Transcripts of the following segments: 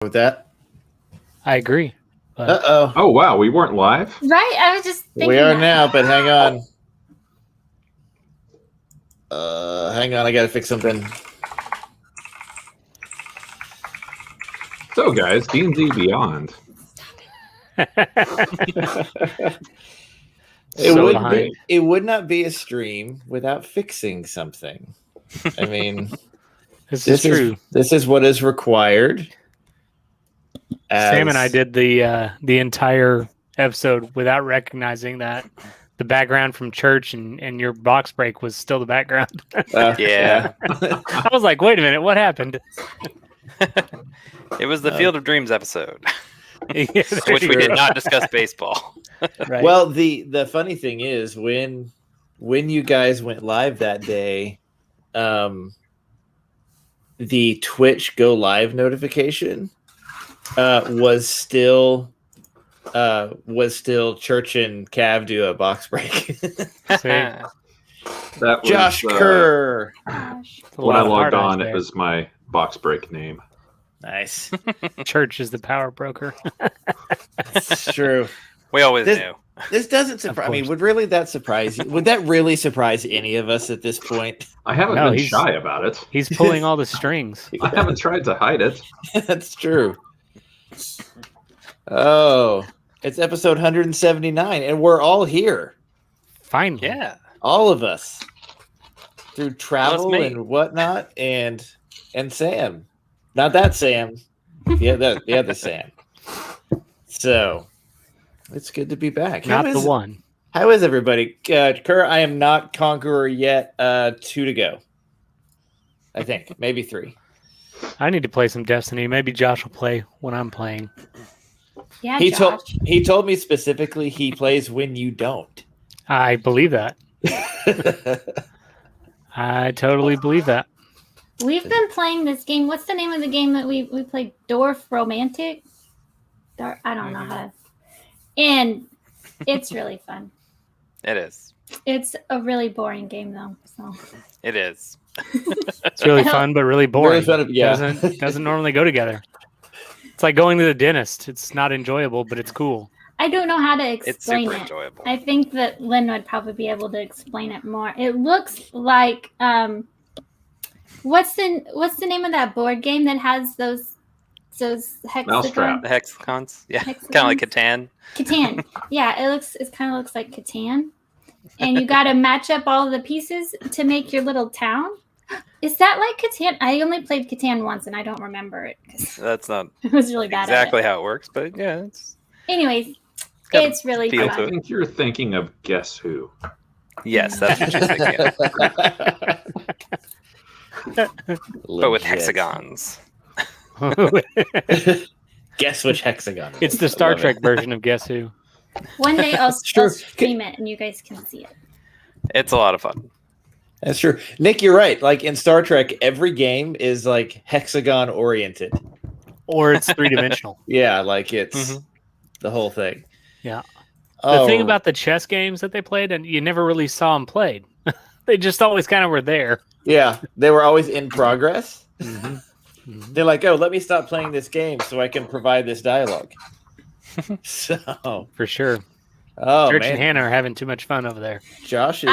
with that. I agree. Uh-oh. Oh, wow. We weren't live? Right? I was just thinking We are that. now, but hang on. Hang on. I got to fix something. So, guys, D&D Beyond. It would not be a stream without fixing something. I mean, this is true. This is what is required. Sam and I did the entire episode without recognizing that the background from church and your box break was still the background. Yeah. I was like, wait a minute, what happened? It was the Field of Dreams episode, Yeah, which we did not discuss baseball. right. Well, the funny thing is when you guys went live that day, the Twitch go live notification was still Church and Cav do a box break. That was, Josh Kerr. when I logged on, it was my box break name. Nice. Church is the power broker. It's true. We always knew. This doesn't surprise. I mean, would that surprise you? Would that really surprise any of us at this point? I haven't been shy about it. He's pulling all the strings. I haven't tried to hide it. That's true. Oh, it's episode 179, and we're all here. Finally. Yeah. All of us. Through travel me. and whatnot, and Sam. Not that Sam. The other Sam. So, it's good to be back. Not the one. How is everybody? Kerr, I am not Conqueror yet. 2 to go. I think. Maybe 3. I need to play some Destiny. Maybe Josh will play when I'm playing. Yeah, He told me specifically he plays when you don't. I believe that. I totally believe that. We've been playing this game. What's the name of the game that we played? Dwarf Romantic? I don't know how to. And it's really fun. It is. It's a really boring game, though. So It is. It's really fun, but really boring. Really fun, yeah. Doesn't normally go together. It's like going to the dentist. It's not enjoyable, but it's cool. I don't know how to It's explain super it. enjoyable. I think that Lynn would probably be able to explain it more. It looks like what's the name of that board game that has those Mousetrap. The hexagons. Yeah. Kind Hexagons? of like Catan. Catan. Yeah, it kind of looks like Catan. And you got to match up all the pieces to make your little town. Is that like Catan? I only played Catan once and I don't remember it because That's not it was really bad exactly at it. how it works, but yeah, Anyways, got it's really feel I to fun. think you're thinking of Guess Who. yes, that's what you're thinking of. But with hexagons. Guess which hexagon? It's the Star Trek version of Guess Who. One day I'll Sure. stream it and you guys can see it. It's a lot of fun. That's true. Nick, you're right. Like in Star Trek, every game is like hexagon oriented. Or it's 3-dimensional. Yeah, like it's Mhm. the whole thing. Yeah. The Oh, thing about the chess games that they played, and you never really saw them played. They just always kind of were there. yeah, they were always in progress. Mm-hmm. They're like, oh, let me stop playing this game so I can provide this dialogue. So, For sure. oh Church man, and Hannah are having too much fun over there. Josh is.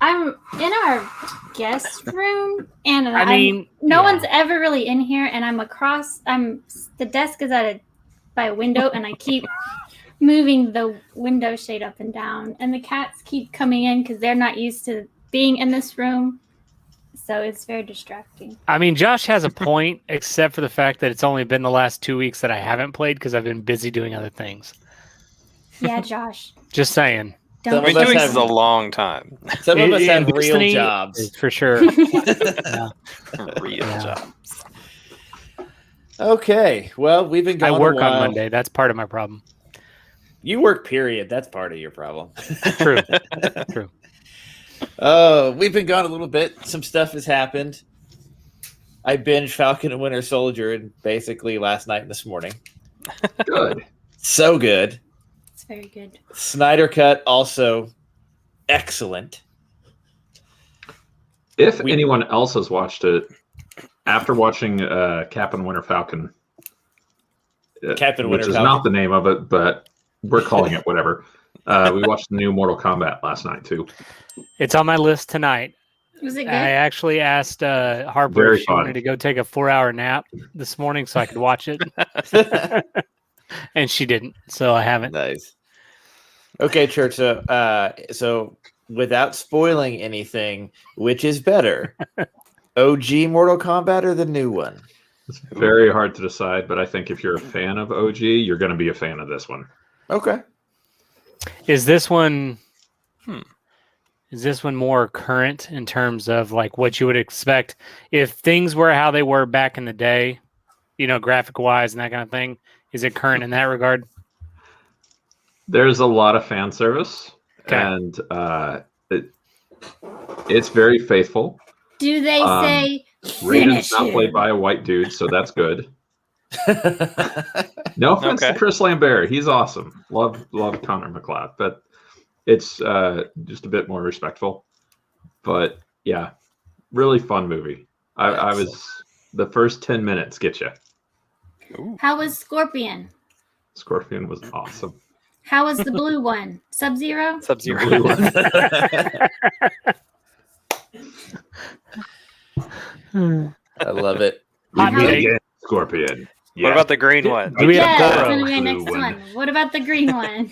I'm in our guest room and I mean, no yeah. one's ever really in here and the desk is by a window and I keep moving the window shade up and down and the cats keep coming in because they're not used to being in this room. So it's very distracting. I mean, Josh has a point, except for the fact that it's only been the last 2 weeks that I haven't played because I've been busy doing other things. Yeah, Josh. Just saying. Some I of mean, us 2 weeks have- is a long time. Some of us In have real Destiny, jobs. For sure. Yeah. Real Yeah. jobs. Okay, well, we've been I going. work a while. on Monday. That's part of my problem. You work, period. That's part of your problem. True. True. We've been gone a little bit. Some stuff has happened. I binged Falcon and Winter Soldier basically last night and this morning. Good. So good. It's very good. Snyder Cut also excellent. If anyone else has watched it, after watching Captain Winter Falcon, Captain which Winter is Falcon. not the name of it, but we're calling it whatever. We watched the new Mortal Kombat last night too. It's on my list tonight. Was it good? I actually asked Harper Very if she fun. wanted to go take a 4-hour nap this morning so I could watch it, and she didn't, so I haven't. Nice. Okay, Church. So without spoiling anything, which is better, OG Mortal Kombat or the new one? It's very hard to decide, but I think if you're a fan of OG, you're going to be a fan of this one. Okay. Is this one? Is this one more current in terms of like what you would expect if things were how they were back in the day, graphic wise and that kind of thing? Is it current in that regard? There's a lot of fan service, and it's very faithful. Do they say Raiden's not played by a white dude, so that's good. No offense to Chris Lambert, he's awesome. Love Connor McLeod, but it's just a bit more respectful. But yeah, really fun movie. I was the first 10 minutes get you. How was Scorpion? Scorpion was awesome. How was the blue one? Sub-Zero? Sub-Zero. I love it. We Hot meet take. again, Scorpion. Yeah. What about the green one? Do we have Yeah, Goro? that's gonna be our Blue next one. one. What about the green one?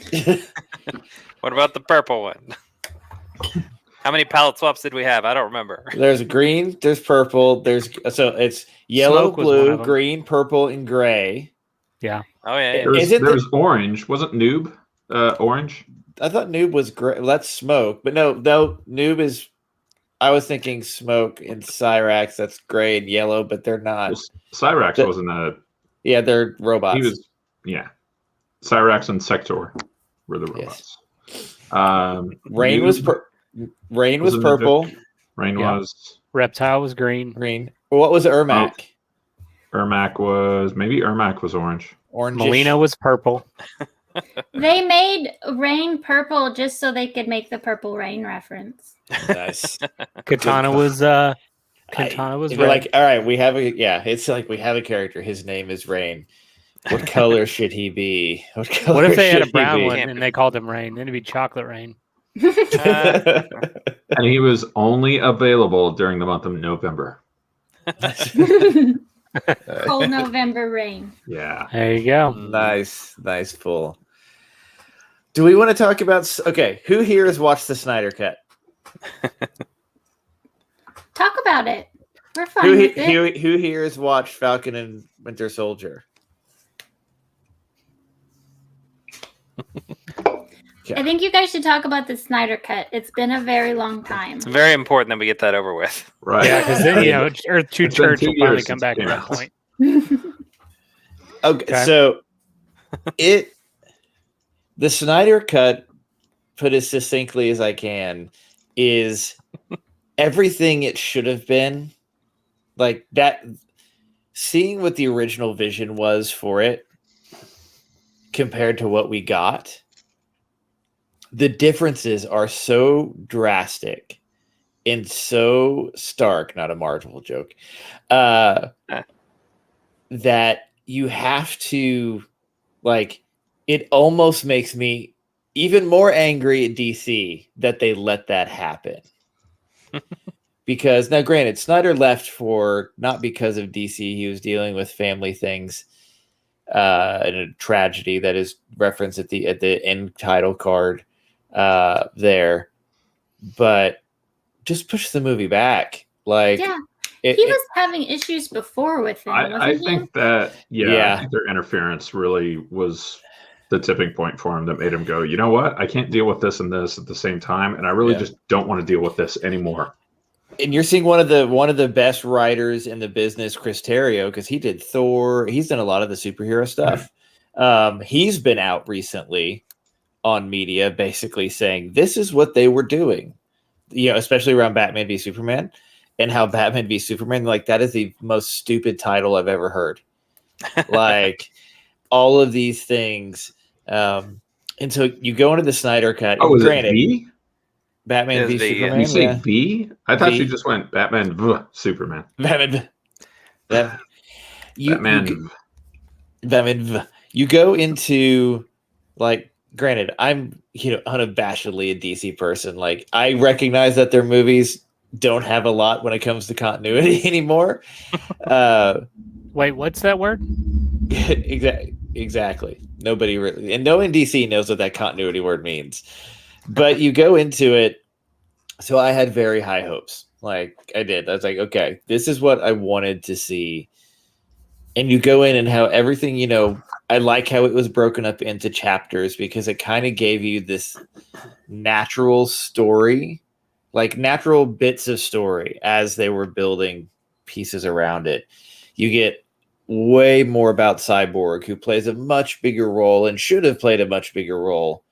What about the purple one? How many palette swaps did we have? I don't remember. There's green, there's purple, so it's yellow, Smoke was one blue, of them. green, purple, and gray. Yeah. Oh yeah. There was, Isn't there was orange. Wasn't Noob orange? I thought Noob was gray. That's smoke, but no, Noob is. I was thinking smoke and Cyrax. That's gray and yellow, but they're not. Well, Cyrax The- wasn't a. Yeah, they're robots. He was. Yeah. Cyrax and Sector were the robots. Rain Noob- was Rain was Wasn't it purple, Rain Yeah. was. Reptile was green. green. What was Ermac? Ermac was orange. Orange. Melina was purple. They made rain purple just so they could make the Purple Rain reference. Nice. Katana was You're red. like, all right, we have a It's like we have a character. His name is Rain. What color should he be? What What if they had a should he brown be? one and they called him Rain? Then it'd be Chocolate Rain. And he was only available during the month of November. Cold November rain. Yeah. There you go. Nice pull. Do we want to talk about? Okay, who here has watched the Snyder Cut? Talk about it. We're fine Who with it. who here has watched Falcon and Winter Soldier? I think you guys should talk about the Snyder Cut. It's been a very long time. It's very important that we get that over with. Right. Yeah, because then Earth 2 It's been Church 2 will finally years come since back it to came that out. point. Okay, Okay. so the Snyder Cut, put as succinctly as I can, is everything it should have been. Like that, seeing what the original vision was for it compared to what we got, the differences are so drastic and so stark, not a Marvel joke, that you have to, like, it almost makes me even more angry at DC that they let that happen. Because now, granted, Snyder left for not because of DC. He was dealing with family things and a tragedy that is referenced at the end title card there. But just push the movie back. Like, Yeah. it, He was having issues before with him, wasn't I he? think that, I Yeah. think their interference really was the tipping point for him that made him go, you know what? I can't deal with this and this at the same time. And I really just don't want to deal with this anymore. and you're seeing one of the best writers in the business, Chris Terrio, because he did Thor. He's done a lot of the superhero stuff. He's been out recently on media, basically saying this is what they were doing. Especially around Batman v Superman, and how Batman v Superman, like, that is the most stupid title I've ever heard. Like, all of these things, and so you go into the Snyder Cut. Oh, was granted, it V? Batman v It is V, yeah. Superman. You say Yeah. V? I thought V. you just went Batman v Superman. Batman. That Batman. You go into, like, granted, I'm unabashedly a DC person. Like, I recognize that their movies don't have a lot when it comes to continuity anymore. Wait, what's that word? Exactly. Nobody really, and no one in DC knows what that continuity word means. But you go into it. So I had very high hopes. Like, I did. I was like, okay, this is what I wanted to see. And you go in and how everything, I like how it was broken up into chapters, because it kind of gave you this natural story, like natural bits of story as they were building pieces around it. You get way more about Cyborg, who plays a much bigger role and should have played a much bigger role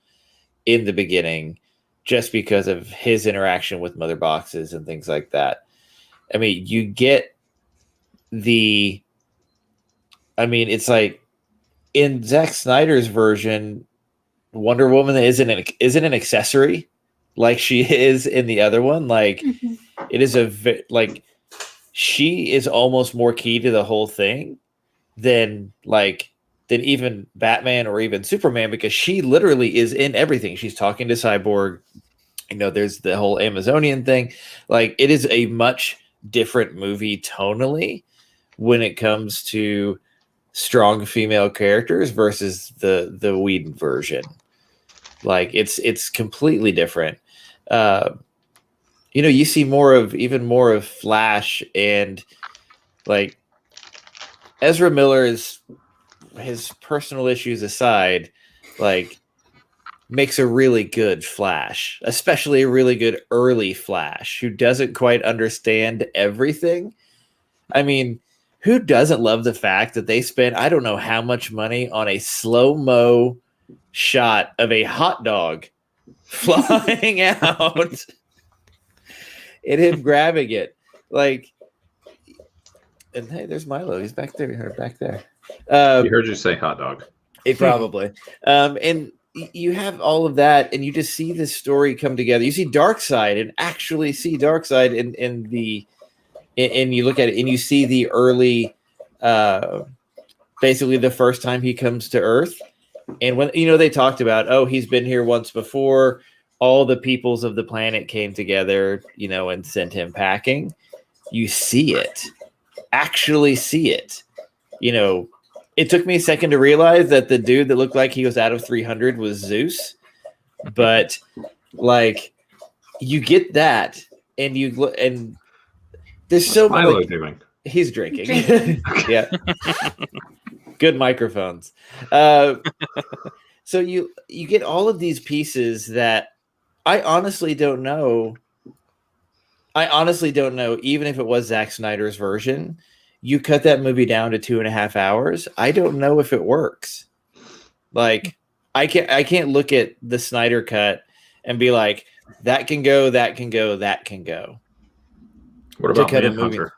in the beginning, just because of his interaction with mother boxes and things like that. I mean, you get it's like in Zack Snyder's version, Wonder Woman isn't an accessory like she is in the other one. Like, it is she is almost more key to the whole thing than even Batman or even Superman, because she literally is in everything. She's talking to Cyborg. There's the whole Amazonian thing. Like, it is a much different movie tonally when it comes to strong female characters versus the Whedon version. Like, it's completely different. You see even more of Flash, and like Ezra Miller, is, his personal issues aside, like, makes a really good Flash, especially a really good early Flash who doesn't quite understand everything. I mean, who doesn't love the fact that they spent, I don't know how much money on a slow-mo shot of a hot dog flying out and him grabbing it? Like, and hey, there's Milo. He's back there. Back there. He heard you say hot dog. It probably. And you have all of that, and you just see this story come together. You see Darkseid, and actually see Darkseid and you look at it, and you see the early, basically the first time he comes to Earth. And when, they talked about, he's been here once before. All the peoples of the planet came together, and sent him packing. You see it. Actually see it. It took me a second to realize that the dude that looked like he was out of 300 was Zeus. But, like, you get that, and there's so much. Milo doing? He's drinking. Yeah. Good microphones. So you get all of these pieces that I honestly don't know. Even if it was Zack Snyder's version, you cut that movie down to 2.5 hours. I don't know if it works. Like, I can't look at the Snyder cut and be like, that can go, that can go, that can go. What about Manhunter?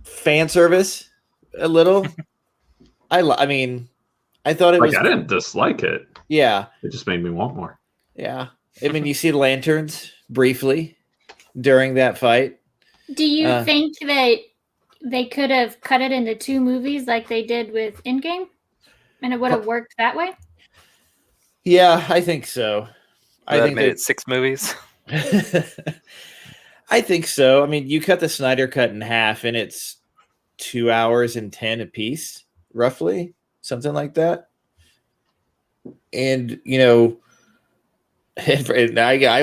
Fan service, a little. I mean, I thought it was. I didn't dislike it. Yeah, it just made me want more. Yeah, I mean, you see lanterns briefly during that fight. Do you think that they could have cut it into 2 movies like they did with Endgame, and it would have worked that way? Yeah, I think so. I think made it 6 movies. I think so. I mean, you cut the Snyder cut in half, and it's 2 hours and 10 a piece, roughly, something like that. And I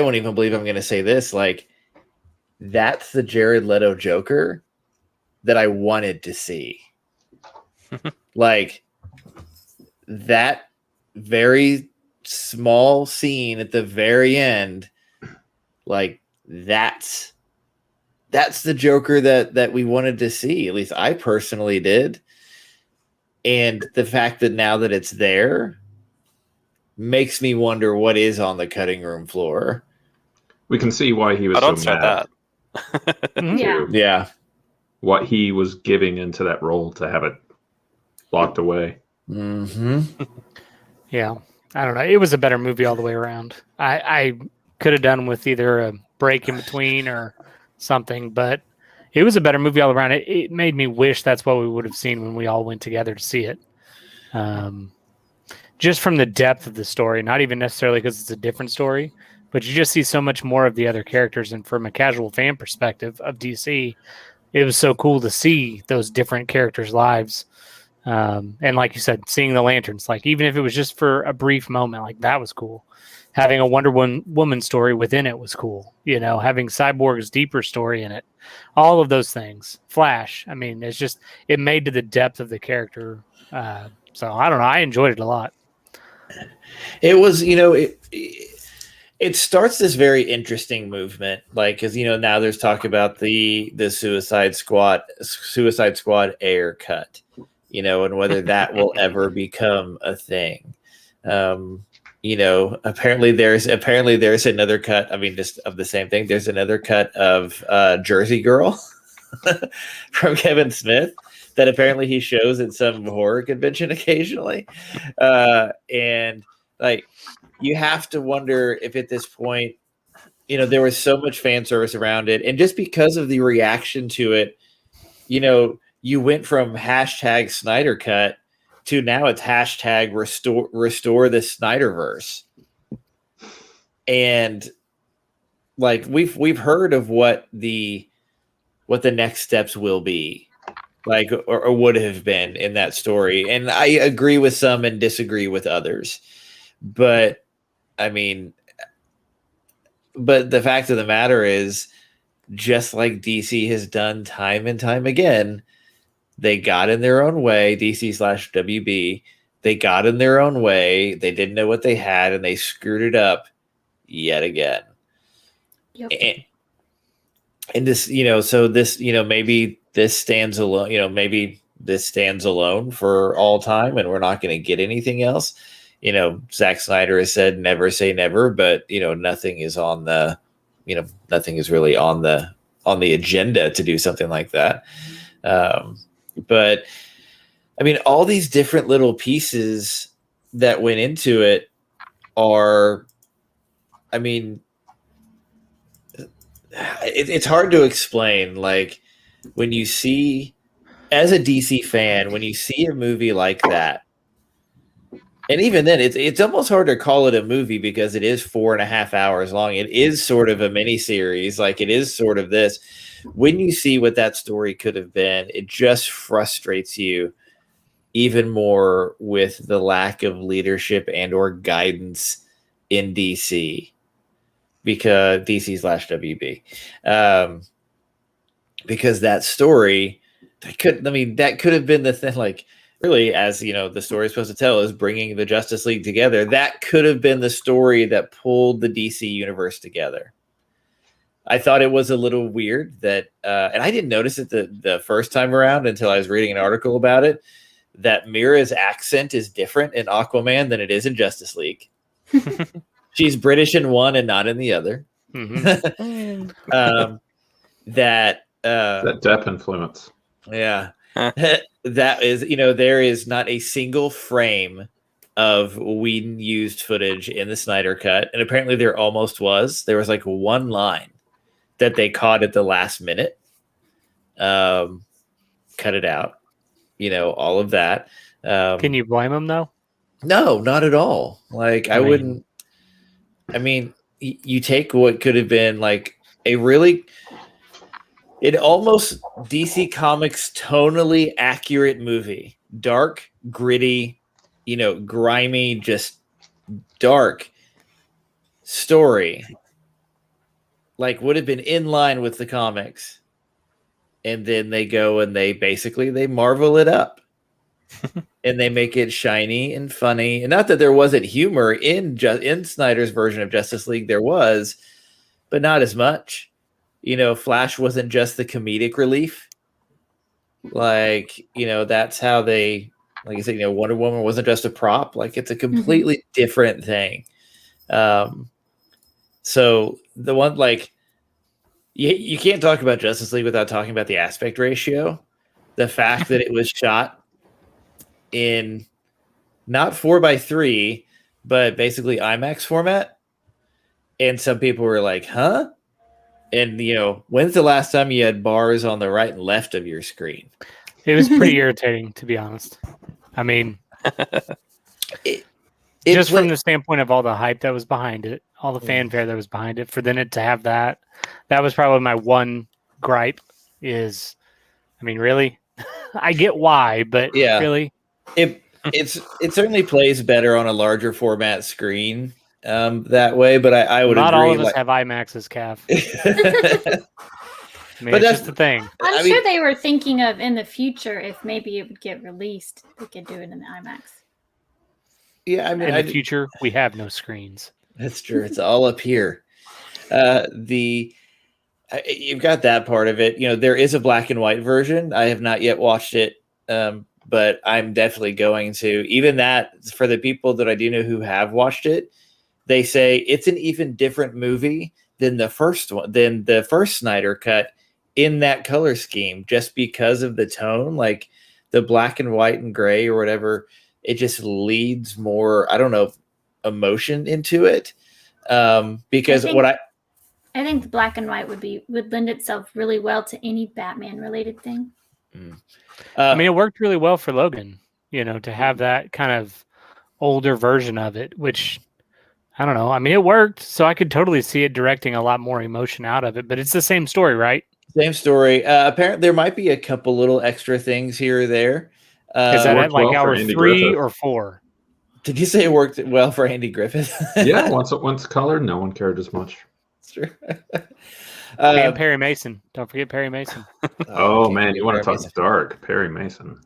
won't even believe I'm going to say this. Like, that's the Jared Leto Joker that I wanted to see. Like, that very small scene at the very end, like, that's the Joker that we wanted to see. At least I personally did. And the fact that now that it's there makes me wonder what is on the cutting room floor. We can see why he was don't so start mad. that. Yeah. What he was giving into that role to have it locked away. Mm-hmm. Yeah. I don't know. It was a better movie all the way around. I could have done with either a break in between or something, but It was a better movie all around. It made me wish that's what we would have seen when we all went together to see it. Just from the depth of the story, not even necessarily because it's a different story, but you just see so much more of the other characters. And from a casual fan perspective of DC, it was so cool to see those different characters' lives. And like you said, seeing the lanterns, like even if it was just for a brief moment, like that was cool. Having a Wonder Woman story within it was cool. You know, having Cyborg's deeper story in it, all of those things. Flash, I mean, it's just, it made to the depth of the character. So I don't know. I enjoyed it a lot. It was, it starts this very interesting movement, like, because now there's talk about the Suicide Squad Air cut, and whether that will ever become a thing. Apparently there's another cut. I mean, just of the same thing. There's another cut of Jersey Girl from Kevin Smith that apparently he shows at some horror convention occasionally, and like, you have to wonder if at this point, there was so much fan service around it, and just because of the reaction to it, you went from hashtag Snyder Cut to now it's hashtag restore the Snyderverse. And like, we've heard of what the next steps will be, like, or would have been in that story. And I agree with some and disagree with others. But I mean, but the fact of the matter is, just like DC has done time and time again, they got in their own way. DC/WB, they got in their own way. They didn't know what they had, and they screwed it up yet again. Yep. And this, so this, maybe this stands alone. Maybe this stands alone for all time, and we're not going to get anything else. Zack Snyder has said never say never, but nothing is on the, nothing is really on the agenda to do something like that. But I mean, all these different little pieces that went into it are, I mean, it's hard to explain. Like, when you see, as a DC fan, when you see a movie like that, and even then, it's almost hard to call it a movie because it is 4.5 hours long. It is sort of a mini series, like it is sort of this. When you see what that story could have been, it just frustrates you even more with the lack of leadership and or guidance in DC, because DC/WB, because that story, that could have been the thing. Like, really, as the story is supposed to tell, is bringing the Justice League together. That could have been the story that pulled the DC universe together. I thought it was a little weird that, and I didn't notice it the first time around until I was reading an article about it, that Mira's accent is different in Aquaman than it is in Justice League. She's British in one and not in the other. Mm-hmm. That Depp influence. Yeah. That is, there is not a single frame of Whedon used footage in the Snyder Cut. And apparently there almost was. There was like one line that they caught at the last minute. Cut it out. All of that. Can you blame them though? No, not at all. Like, I wouldn't. I mean, you take what could have been like a really, it almost DC Comics tonally accurate movie, dark, gritty, grimy, just dark story, like would have been in line with the comics. And then they go and they marvel it up. And they make it shiny and funny. And not that there wasn't humor in Snyder's version of Justice League, there was, but not as much. Flash wasn't just the comedic relief. Like, that's how they, like I said, Wonder Woman wasn't just a prop. Like, it's a completely different thing. So the one, like, you can't talk about Justice League without talking about the aspect ratio. The fact that it was shot in not 4:3, but basically IMAX format. And some people were like, huh? And when's the last time you had bars on the right and left of your screen? It was pretty irritating, to be honest. I mean, just from the standpoint of all the hype that was behind it, all the fanfare that was behind it, for then it to have that was probably my one gripe. Is, I mean, really, I get why, but really, it certainly plays better on a larger format screen that way. But I would not agree. all of us have IMAXs, Cav. I mean, but that's just the thing. I'm sure they were thinking of in the future if maybe it would get released, they could do it in the IMAX. Yeah, I mean, in the future, we have no screens. That's true. It's all up here. You've got that part of it. There is a black and white version. I have not yet watched it, but I'm definitely going to. Even that, for the people that I do know who have watched it, they say it's an even different movie than the first one, than the first Snyder cut in that color scheme, just because of the tone, like the black and white and gray or whatever. It just leads more, I don't know, emotion into it. Because I think the black and white would lend itself really well to any Batman related thing. I mean, it worked really well for Logan, to have that kind of older version of it, which I don't know. I mean, it worked, so I could totally see it directing a lot more emotion out of it, but it's the same story, right? Same story. Apparently, there might be a couple little extra things here or there. Is that at like hour 3 or 4? Did you say it worked well for Andy Griffith? Yeah, once colored, no one cared as much. That's true. And Perry Mason. Don't forget Perry Mason. Oh man, you want to talk dark? Perry Mason.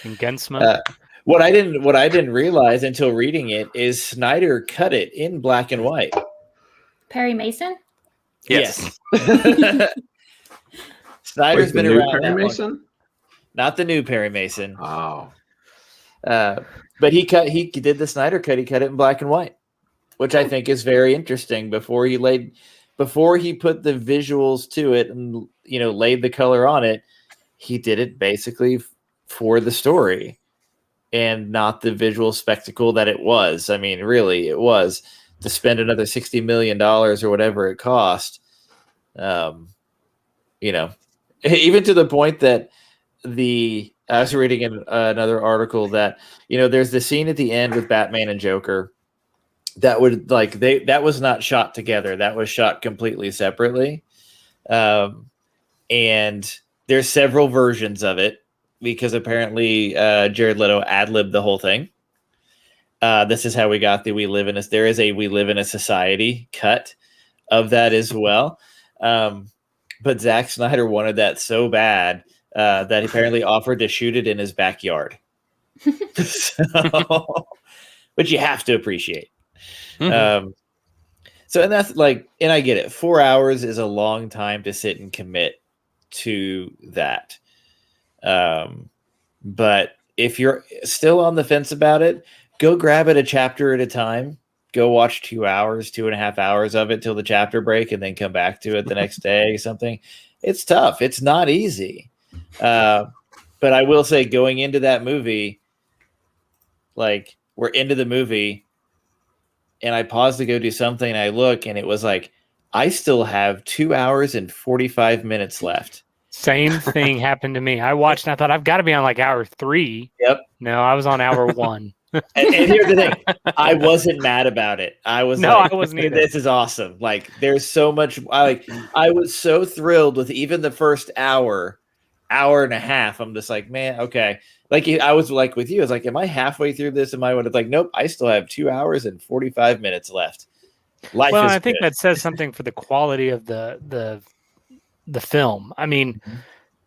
And Gunsmoke. What I didn't realize until reading it is Snyder cut it in black and white. Perry Mason? Yes. Snyder's been around. Perry Mason? Not the new Perry Mason. Oh. But he did the Snyder cut. He cut it in black and white, which I think is very interesting. Before he put the visuals to it and laid the color on it, he did it basically for the story and not the visual spectacle that it was. I mean, really, it was to spend another $60 million or whatever it cost. Even to the point that I was reading in another article that there's the scene at the end with Batman and Joker that that was not shot together. That was shot completely separately, and there's several versions of it because apparently Jared Leto ad-libbed the whole thing. This is how we got the there is a We Live in a Society cut of that as well. But Zack Snyder wanted that so bad that he apparently offered to shoot it in his backyard. Which you have to appreciate. Mm-hmm. And that's and I get it. 4 hours is a long time to sit and commit to that. But if you're still on the fence about it, go grab it a chapter at a time. Go watch 2.5 hours of it till the chapter break, and then come back to it the next day or something. It's tough. It's not easy. But I will say, going into that movie, we're into the movie, and I paused to go do something, and I look, and it was I still have 2 hours and 45 minutes left. Same thing happened to me. I watched, and I thought, I've got to be on hour 3. Yep. No, I was on hour 1. And here's the thing. I wasn't mad about it. I wasn't either. This is awesome. There's so much. I was so thrilled with even the first hour and a half. I'm just man, okay. I was with you. I was am I halfway through this? Am I nope, I still have 2 hours and 45 minutes left. I think that says something for the quality of the film. I mean,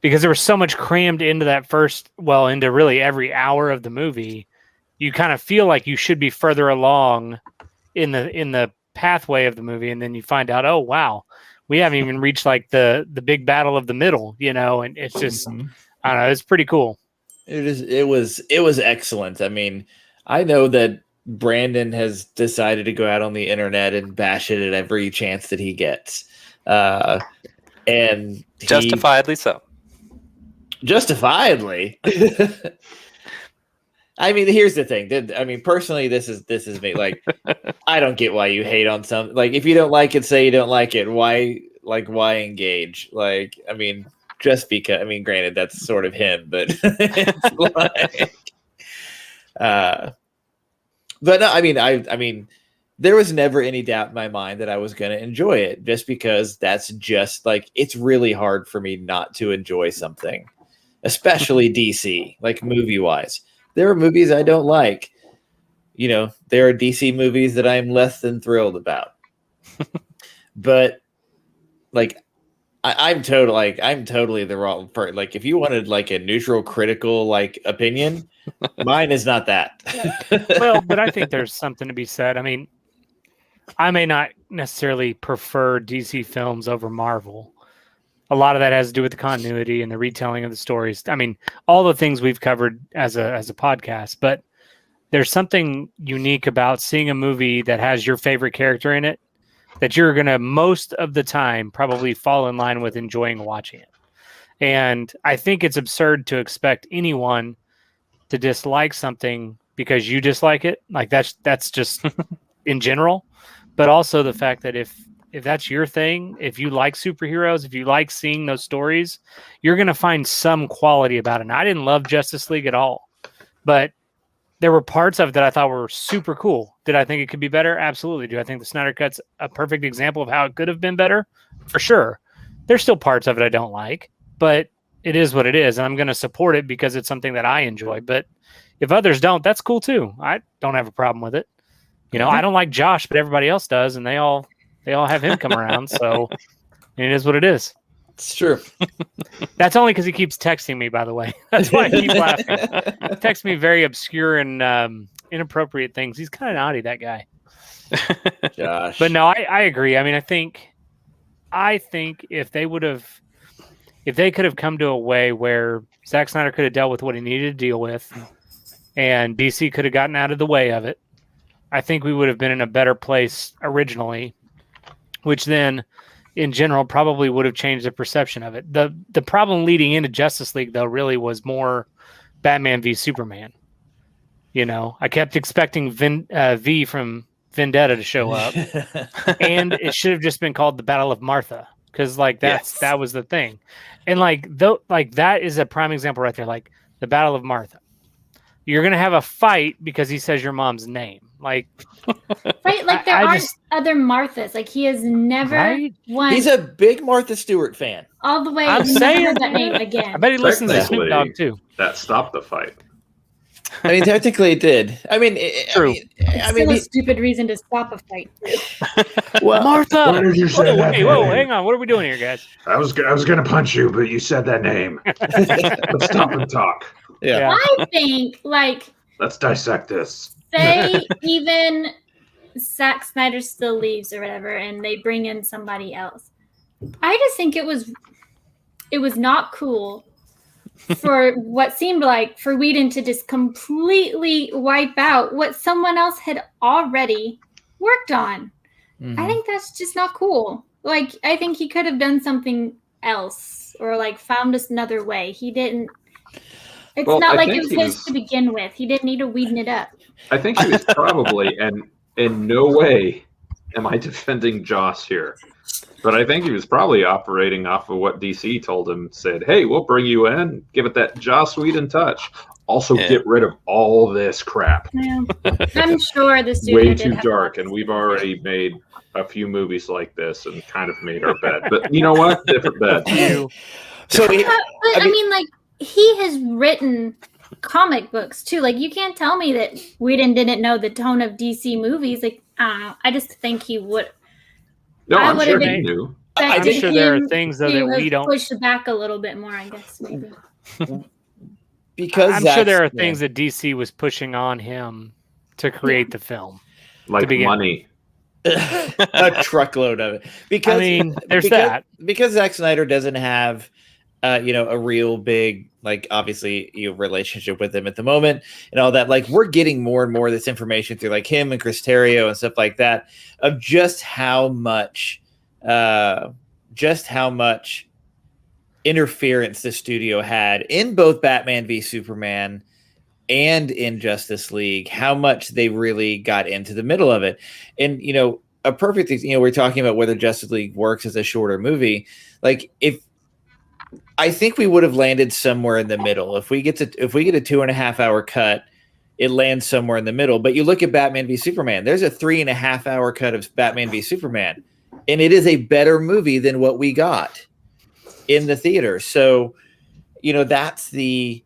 because there was so much crammed into that into really every hour of the movie, you kind of feel like you should be further along in the pathway of the movie, and then you find out, oh wow, we haven't even reached the big battle of the middle, and it's just I don't know, it's pretty cool. It was excellent. I mean, I know that Brandon has decided to go out on the internet and bash it at every chance that he gets. And justifiably so. Justifiably. I mean, here's the thing. I mean, personally, this is me. Like, I don't get why you hate on something. Like, if you don't like it, say you don't like it. Why engage? Like, I mean, just because. I mean, granted, that's sort of him, but it's like, but no. I mean, there was never any doubt in my mind that I was going to enjoy it, just because that's just like it's really hard for me not to enjoy something, especially DC, like movie wise. There are movies I don't like. You know, there are DC movies that I'm less than thrilled about. But like, I'm totally the wrong person. Like, if you wanted like a neutral, critical like opinion, mine is not that. Well, but I think there's something to be said. I mean, I may not necessarily prefer DC films over Marvel. A lot of that has to do with the continuity and the retelling of the stories. I mean, all the things we've covered as a podcast, but there's something unique about seeing a movie that has your favorite character in it that you're going to most of the time probably fall in line with enjoying watching it. And I think it's absurd to expect anyone to dislike something because you dislike it. Like that's just in general, but also the fact that if that's your thing, if you like superheroes, if you like seeing those stories, you're going to find some quality about it. And I didn't love Justice League at all, but there were parts of it that I thought were super cool. Did I think it could be better? Absolutely. Do I think the Snyder Cut's a perfect example of how it could have been better? For sure. There's still parts of it I don't like, but it is what it is. And I'm going to support it because it's something that I enjoy. But if others don't, that's cool too. I don't have a problem with it. You know, I don't like Josh, but everybody else does. And they all have him come around. So it is what it is. It's true. That's only because he keeps texting me, by the way. That's why I keep laughing. He texts me very obscure and inappropriate things. He's kind of naughty, that guy. Josh. But no, I agree. I mean, I think if they could have come to a way where Zack Snyder could have dealt with what he needed to deal with and DC could have gotten out of the way of it, I think we would have been in a better place originally, which then in general probably would have changed the perception of it. The problem leading into Justice League, though, really was more Batman v Superman. You know, I kept expecting V from Vendetta to show up, and it should have just been called the Battle of Martha, because that was the thing. And that is a prime example right there. Like the Battle of Martha, you're gonna have a fight because he says your mom's name. Like, right? Like there aren't other Marthas. Like he has never won. He's a big Martha Stewart fan. All the way. I'm saying that name again. I bet he listens to Snoop Dogg too. That stopped the fight. I mean, technically, it did. I mean, true. I mean, a stupid reason to stop a fight. Well, Martha. Why did you say that name? Whoa, hang on. What are we doing here, guys? I was gonna punch you, but you said that name. Let's stop and talk. Yeah. I think Let's dissect this. say even Zack Snyder still leaves or whatever, and they bring in somebody else. I just think it was not cool for what seemed like for Whedon to just completely wipe out what someone else had already worked on. Mm-hmm. I think that's just not cool. Like, I think he could have done something else or found us another way. He didn't. It's not like it was his to begin with. He didn't need to Whedon it up. I think he was probably, and in no way am I defending Joss here, but I think he was probably operating off of what DC told him, said, hey, we'll bring you in, give it that Joss Whedon touch. Also, get rid of all this crap. Yeah. I'm sure the studio Way did too have dark, and we've already made a few movies like this and kind of made our bed. But you know what? Different bed. So, but I mean, he has written comic books too. Like, you can't tell me that Whedon didn't know the tone of DC movies. Like, I don't know. I just think he would. No, I I'm would sure have he knew. I'm sure there are things though that we don't push back a little bit more. I guess maybe because I'm sure there are things that DC was pushing on him to create the film, like money. A truckload of it. Because I mean, because Zack Snyder doesn't have a real big, obviously, relationship with him at the moment and all that. Like, we're getting more and more of this information through him and Chris Terrio and stuff like that of just how much interference the studio had in both Batman v Superman and in Justice League, how much they really got into the middle of it. And, a perfect, we're talking about whether Justice League works as a shorter movie. Like, I think we would have landed somewhere in the middle. If we get a 2.5 hour cut, it lands somewhere in the middle. But you look at Batman v Superman, there's a 3.5 hour cut of Batman v Superman, and it is a better movie than what we got in the theater. So, that's the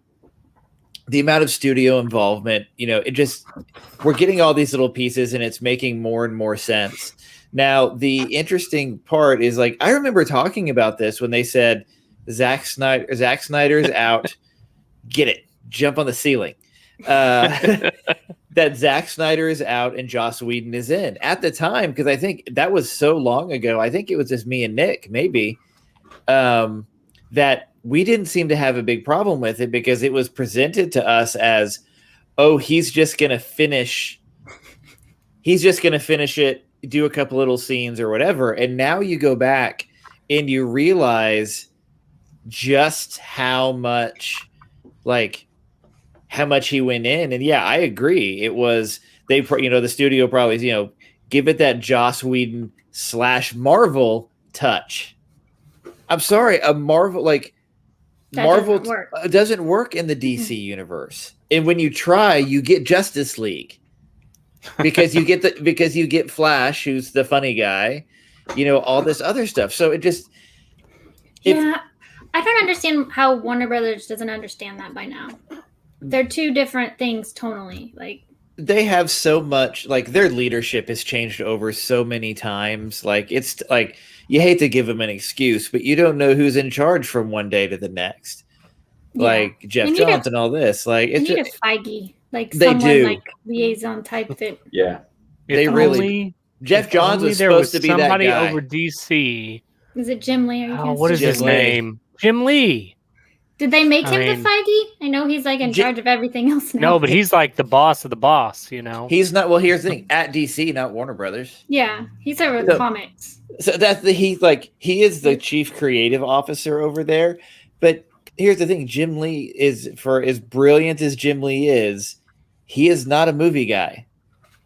amount of studio involvement. We're getting all these little pieces, and it's making more and more sense. Now, the interesting part is, like, I remember talking about this when they said Zack Snyder's out, get it, jump on the ceiling. That Zack Snyder is out and Joss Whedon is in at the time, because I think that was so long ago. I think it was just me and Nick, maybe, that we didn't seem to have a big problem with it, because it was presented to us as, oh, he's just gonna finish it, do a couple little scenes or whatever. And now you go back and you realize just how much he went in. And yeah, I agree. It was, the studio probably, give it that Joss Whedon / Marvel touch. I'm sorry, a Marvel, Marvel doesn't work in the DC universe. And when you try, you get Justice League, because you get Flash, who's the funny guy, all this other stuff. So it just, I don't understand how Warner Brothers doesn't understand that by now. They're two different things tonally. They have so much, their leadership has changed over so many times. It's you hate to give them an excuse, but you don't know who's in charge from one day to the next. Yeah. Jeff Johns and all this. It's need just a Feige, they someone do. Liaison type that. Yeah. They really. Jeff Johns was supposed to be that guy. Somebody over DC. Is it Jim Lee? What is his name? Jim Lee. Did they make him the Feige? I know he's in charge of everything else now. No, but he's the boss of the boss, He's not. Well, here's the thing: at DC, not Warner Brothers. Yeah, he's over the comics. So that's he is the chief creative officer over there. But here's the thing: Jim Lee is, for as brilliant as Jim Lee is, he is not a movie guy.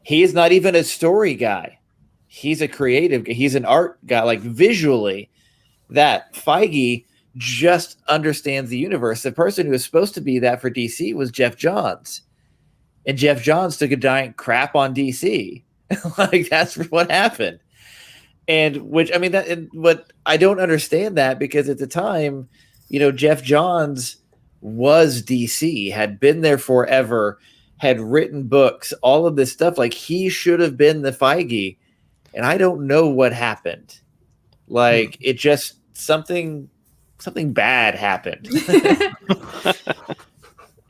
He is not even a story guy. He's a creative. He's an art guy, visually. That Feige just understands the universe. The person who was supposed to be that for DC was Jeff Johns, and Jeff Johns took a giant crap on DC. That's what happened. And what I don't understand that, because at the time, Jeff Johns was DC, had been there forever, had written books, all of this stuff. He should have been the Feige, and I don't know what happened. It just something bad happened.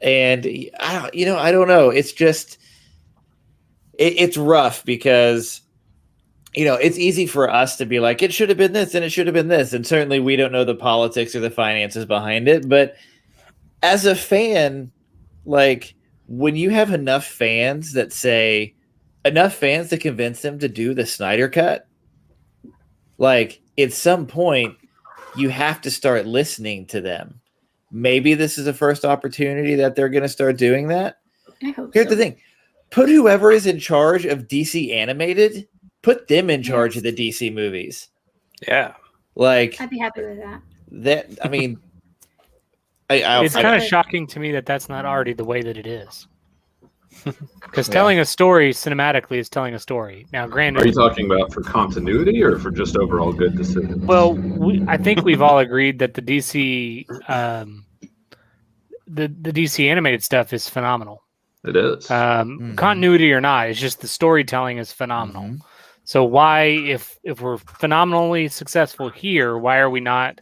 And I don't know. It's just, it's rough, because, it's easy for us to be it should have been this and it should have been this. And certainly we don't know the politics or the finances behind it. But as a fan, when you have enough fans to convince them to do the Snyder cut, at some point, you have to start listening to them. Maybe this is the first opportunity that they're going to start doing that. I hope Here's the thing. Put whoever is in charge of DC Animated, put them in charge of the DC movies. Yeah. I'd be happy with that. It's kind of shocking to me that that's not already the way that it is. Because telling a story cinematically is telling a story. Now, granted, are you talking about for continuity or for just overall good decisions? Well, I think we've all agreed that the DC, the DC animated stuff is phenomenal. It is. Continuity or not, it's just the storytelling is phenomenal. Mm-hmm. So why, if we're phenomenally successful here, why are we not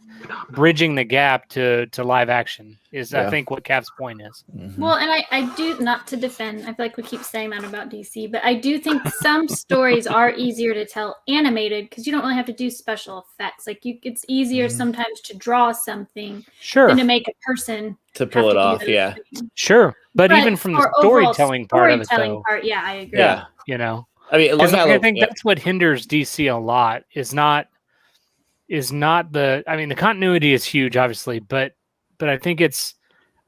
bridging the gap to live action? I think what Cap's point is. Mm-hmm. Well, and I do, not to defend, I feel like we keep saying that about DC, but I do think some stories are easier to tell animated, because you don't really have to do special effects. It's easier sometimes to draw something than to make a person to pull it off. Yeah, sure. But even from the storytelling part of it, though, I agree. Yeah, I think that's what hinders DC a lot. Is not the. The continuity is huge, obviously, but I think it's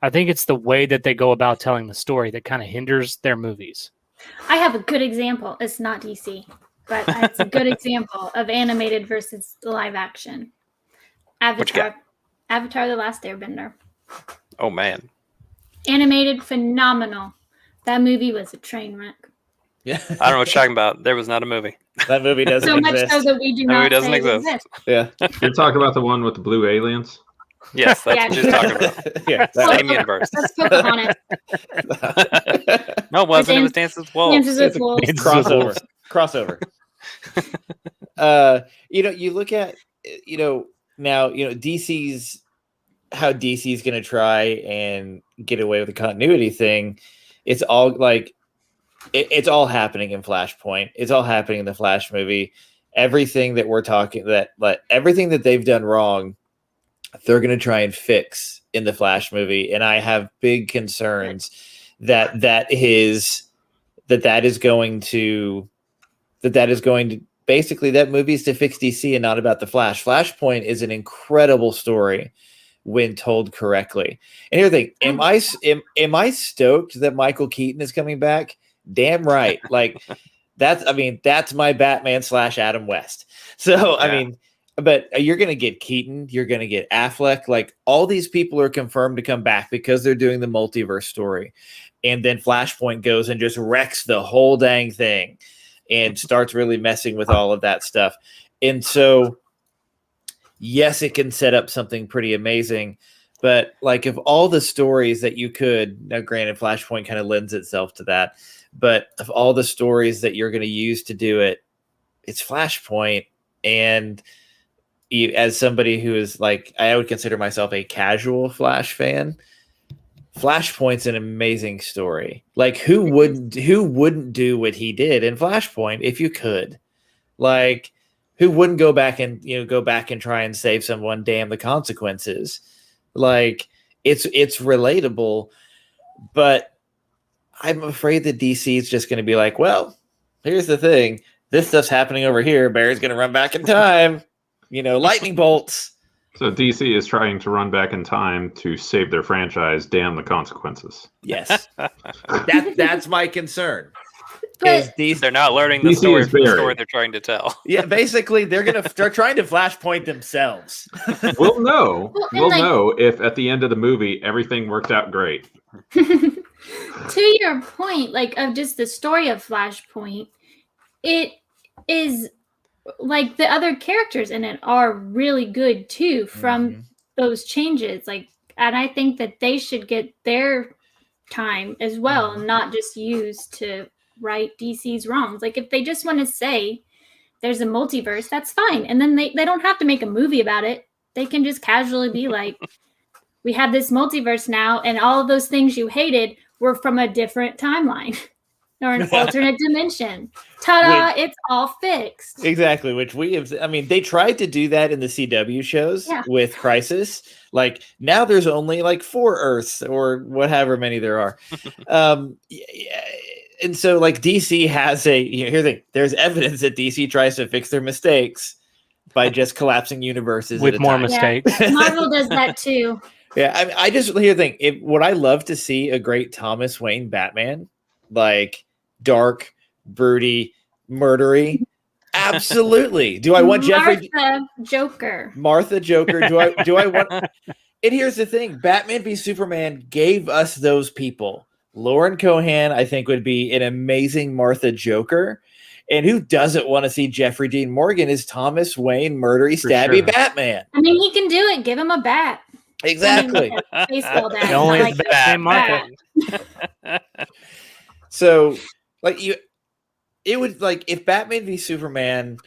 I think it's the way that they go about telling the story that kind of hinders their movies. I have a good example. It's not DC, but it's a good example of animated versus live action. What you got? Avatar: The Last Airbender. Oh man. Animated, phenomenal. That movie was a train wreck. Yeah, I don't know what you're talking about. There was not a movie. that movie doesn't So much exist. so that we do That movie not doesn't say exist. it exists. Yeah, You're talking about the one with the blue aliens? Yes, that's Yeah. what you're talking about. yeah. Same universe. That's Pocahontas. No, it wasn't. It was Dan- Dances with Wolves. Dances with Wolves. crossover. You look at, now, DC's how DC's going to try and get away with the continuity thing. It's all like, it's all happening in Flashpoint. It's all happening in the Flash movie. Everything that we're talking everything that they've done wrong, they're going to try and fix in the Flash movie. And I have big concerns that is going to basically, that movie's to fix DC and not about the Flash. Flashpoint is an incredible story when told correctly. And here's the thing: am I stoked that Michael Keaton is coming back? Damn right. Like that's my Batman / Adam West. So Yeah. but you're gonna get Keaton, you're gonna get Affleck. Like, all these people are confirmed to come back because they're doing the multiverse story. And then Flashpoint goes and just wrecks the whole dang thing and starts really messing with all of that stuff. And so, yes, it can set up something pretty amazing. But like, of all the stories that you could, now granted, Flashpoint kind of lends itself to that, but of all the stories that you're going to use to do it, it's Flashpoint. And as somebody who is like, I would consider myself a casual Flash fan, Flashpoint's an amazing story. Like, who wouldn't do what he did in Flashpoint if you could? Like, who wouldn't go back and try and save someone? Damn the consequences. Like, it's relatable, but I'm afraid that DC is just going to be like, well, here's the thing. This stuff's happening over here. Barry's going to run back in time. Lightning bolts. So DC is trying to run back in time to save their franchise. Damn the consequences. Yes. That's my concern. But They're not learning the DC story is from the Barry. story they're trying to tell. Yeah, basically they're trying to Flashpoint themselves. We'll know. Well, and We'll like- know if at the end of the movie everything worked out great. to your point, like, of just the story of Flashpoint, it is like the other characters in it are really good too from those changes. Like, and I think that they should get their time as well, not just used to right DC's wrongs. Like, if they just want to say there's a multiverse, that's fine. And then they don't have to make a movie about it. They can just casually be like, we have this multiverse now, and all of those things you hated were from a different timeline or an alternate dimension. Ta-da, it's all fixed. Exactly, which we have. They tried to do that in the CW shows with Crisis. Like, now there's only like 4 Earths or whatever many there are. And so, like, DC has here's the thing. There's evidence that DC tries to fix their mistakes by just collapsing universes With at a more time. mistakes. Marvel does that too. Yeah, I just hear the thing. Would I love to see a great Thomas Wayne Batman, like dark, broody, murdery? Absolutely. Do I want Martha Joker? Martha Joker? Do I want? And here's the thing: Batman v Superman gave us those people. Lauren Cohan, I think, would be an amazing Martha Joker. And who doesn't want to see Jeffrey Dean Morgan as Thomas Wayne, murdery, stabby Batman? I mean, he can do it. Give him a bat. Exactly. Baseball bat. Only not like the Batman bat. Martha. So, like, it would, like, if Batman v Superman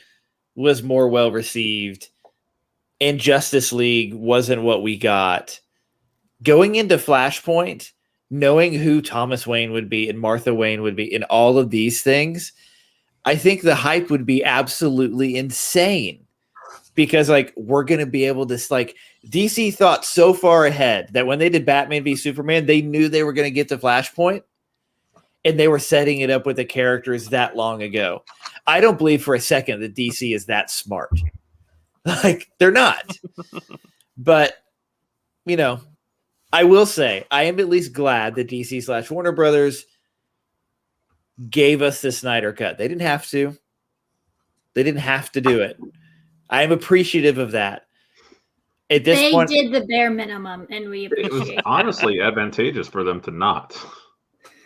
was more well received and Justice League wasn't what we got, going into Flashpoint, knowing who Thomas Wayne would be and Martha Wayne would be and all of these things, I think the hype would be absolutely insane. Because, like, we're going to be able to, like, DC thought so far ahead that when they did Batman v Superman, they knew they were going to get to Flashpoint, and they were setting it up with the characters that long ago. I don't believe for a second that DC is that smart. Like, they're not. But, I will say, I am at least glad that DC/Warner Brothers gave us the Snyder cut. They didn't have to. They didn't have to do it. I am appreciative of that. At this point, did the bare minimum, and we It was appreciate honestly advantageous for them to not.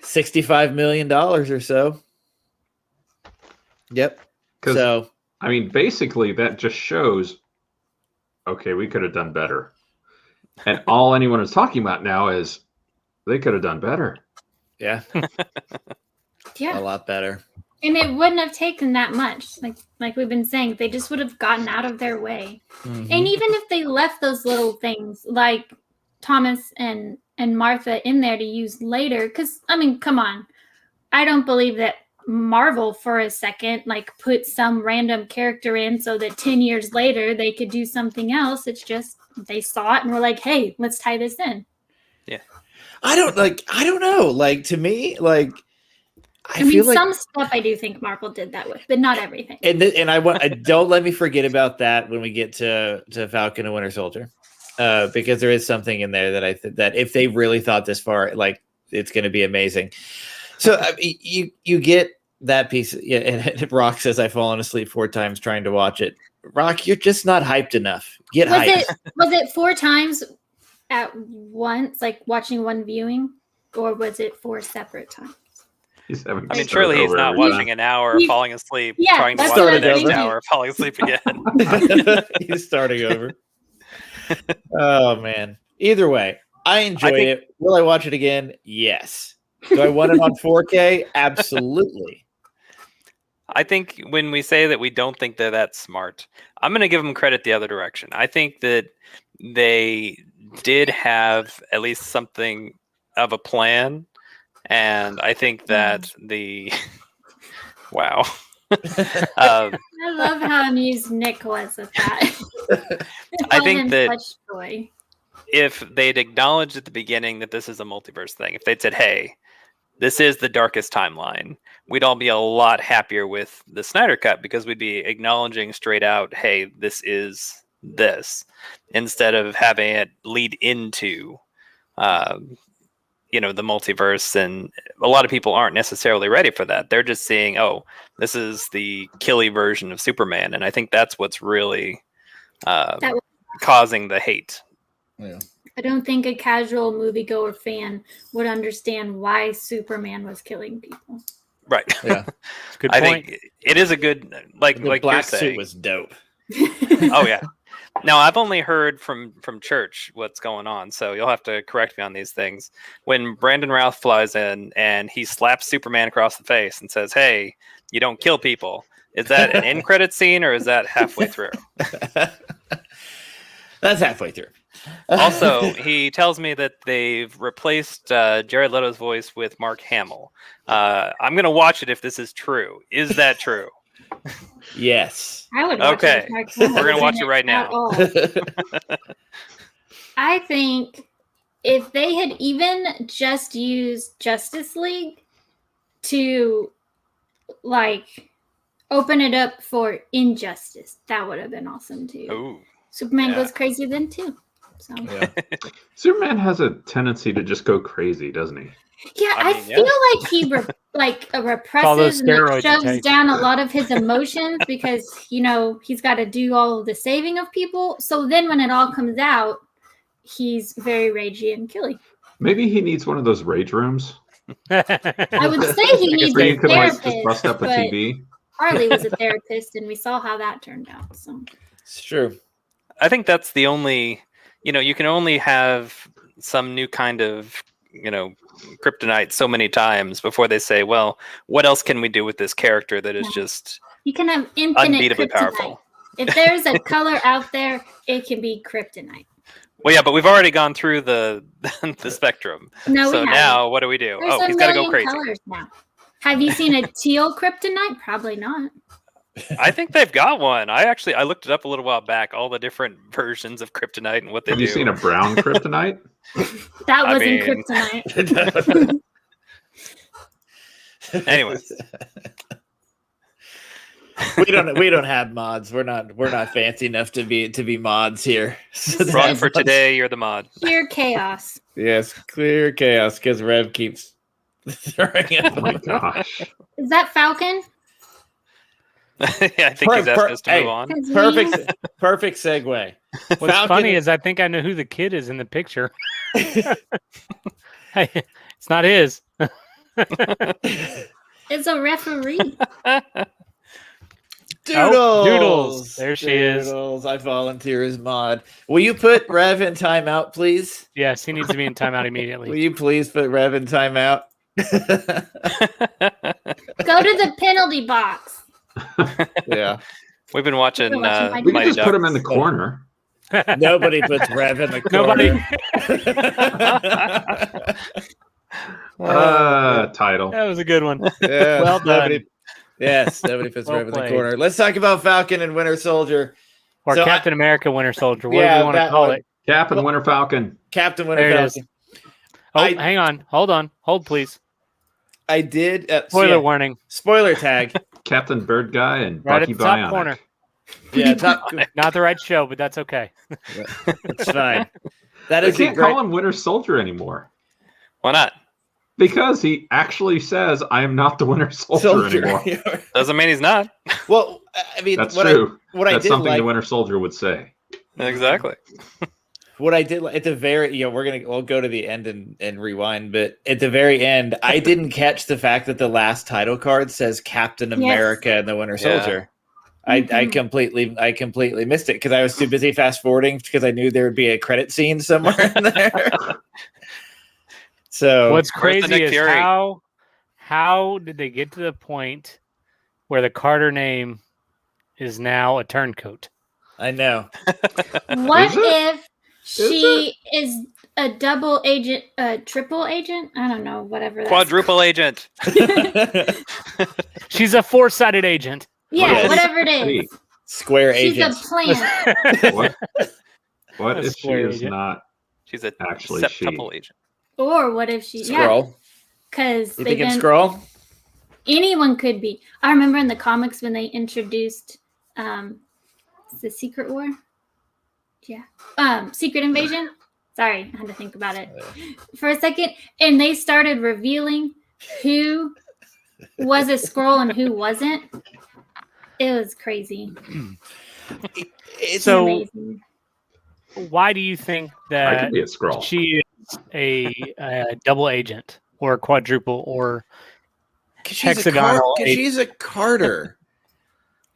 $65 million or so. Yep. Because, So, I mean, basically, that just shows, okay, we could have done better. And all anyone is talking about now is they could have done better. yeah, Yeah, a lot better. and it wouldn't have taken that much. Like we've been saying, they just would have gotten out of their way. Mhm. And even if they left those little things like Thomas and Martha in there to use later, because I mean, come on, I don't believe that Marvel for a second like put some random character in so that 10 years later they could do something else. It's just they saw it and were like, hey, let's tie this in. I don't know. Like, to me, like, I I mean, feel like, some stuff I do think Marvel did that with, but not everything. and I don't let me forget about that when we get to Falcon and Winter Soldier, because there is something in there that I think that if they really thought this far, like, it's going to be amazing. So you get that piece, yeah. And Rock says I've fallen asleep 4 times trying to watch it. Rock, you're just not hyped enough. Get hyped. Was it 4 times at once, like watching one viewing, or was it 4 separate times? He's having I mean, to surely start he's over not every time. watching an hour, You- falling asleep, Yeah, trying to that's watch what the I next think. hour, falling asleep again. He's starting over. Oh man. Either way, I enjoyed it. Will I watch it again? Yes. Do I want it on 4K? Absolutely. I think when we say that we don't think they're that smart, I'm going to give them credit the other direction. I think that they did have at least something of a plan, and I think that the wow. I love how amused Nick was with that. I think that such joy. if they'd acknowledged at the beginning that this is a multiverse thing, if they'd said, hey, this is the darkest timeline, we'd all be a lot happier with the Snyder Cut, because we'd be acknowledging straight out, hey, this is this, instead of having it lead into the multiverse. And a lot of people aren't necessarily ready for that. They're just seeing, oh, this is the killy version of Superman. And I think that's what's really causing the hate. Yeah. I don't think a casual moviegoer fan would understand why Superman was killing people. Right. Yeah. Good I point. think it is a good, like The you're black saying. suit was dope. Oh yeah. Now I've only heard from church what's going on, so you'll have to correct me on these things. When Brandon Routh flies in and he slaps Superman across the face and says, "Hey, you don't kill people," is that an end credit scene or is that halfway through? That's halfway through. Also, he tells me that they've replaced Jared Leto's voice with Mark Hamill. I'm gonna watch it if this is true. Is that true? Yes. I would watch Okay. it if Mark Hamill We're gonna was watch in it right at now. all. I think if they had even just used Justice League to like open it up for Injustice, that would have been awesome too. Ooh. Superman Yeah. goes crazy then too. So Yeah. Superman has a tendency to just go crazy, doesn't he? yeah, I I, mean, feel like he represses and steroids like, he shoves takes. down a lot of his emotions because he's got to do all of the saving of people. So then when it all comes out, he's very ragey and killy. Maybe he needs one of those rage rooms I would say he needs where a you can like therapist, just bust up a but TV. Harley was a therapist, and we saw how that turned out. So It's true. I think that's the only, you can only have some new kind of, kryptonite so many times before they say, well, what else can we do with this character that is just you can have infinite unbeatably kryptonite. powerful? If there's a color out there, it can be kryptonite. Well, yeah, but we've already gone through the the spectrum. No, So we haven't. now what do we do? There's Oh, a he's got to go million crazy. colors now. Have you seen a teal kryptonite? Probably not. I think they've got one. I looked it up a little while back, all the different versions of kryptonite and what they Have do. you seen a brown kryptonite? That I wasn't mean- kryptonite. Anyways, We don't have mods. We're not fancy enough to be mods here. So to Wrong have for mods- today. You're the mod. Pure chaos. Yes, clear chaos because Rev keeps throwing Oh my up. gosh. Is that Falcon? Yeah, I think he's asking us to move on. Because Perfect segue. What's Falcon funny is- is I think I know who the kid is in the picture. Hey, it's not his. it's a referee. Doodles. Doodles. There she is. Doodles. I volunteer as mod. Will you put Rev in timeout, please? Yes, he needs to be in timeout Will immediately. you please put Rev in timeout? Go to the penalty box. Yeah. We've been watching. We've been watching Mighty We can Mighty just put him in the Ducks. corner. Nobody puts Rev in the Nobody. corner. Title. That was a good one. Yeah, Well done. nobody puts Well Rev in the played. corner. Let's talk about Falcon and Winter Soldier. Or So Captain America Winter Soldier, Yeah, whatever you want to that call one. it. Cap and Winter Falcon. Captain Winter There it is. Falcon. Oh, I- hang on. Hold on. Hold, please. I did. Spoiler warning. Spoiler tag. Captain Bird Guy and Right Bucky at the top Bionic. corner. Yeah, top, Not the right show, but that's okay. it's fine. That They is a can't great. call him Winter Soldier anymore Why not? because he actually says, "I am not the Winter Soldier anymore." Doesn't mean he's not. Well, I mean, That's what true. what I That's did something like, the Winter Soldier would say. Exactly. what I did at the very, we'll go to the end and rewind, but at the very end, I didn't catch the fact that the last title card says Captain America and the Winter Yeah. Soldier. I completely missed it because I was too busy fast forwarding because I knew there would be a credit scene somewhere in there. So What's Where's the crazy Nick is Fury? how did they get to the point where the Carter name is now a turncoat? I know. What Is it? if she is a double agent, a triple agent? I don't know, whatever. that's Quadruple agent. She's a four-sided agent. Yeah, Yes. whatever it is. Hey, Square She's agents. a plant. what A if she square is agent. not She's a actually she? septuple agent. Or what if she? Yeah, Scroll. because You they've think it's been. scroll? Anyone could be. I remember in the comics when they introduced the Secret War. Yeah. Secret Invasion. Sorry, I had to think about it for a second. And they started revealing who was a scroll and who wasn't. It was crazy. It's So- Amazing. Why do you think I that could be a scroll. she is a double agent or a quadruple or 'cause hexagonal 'cause agent. she's a Carter.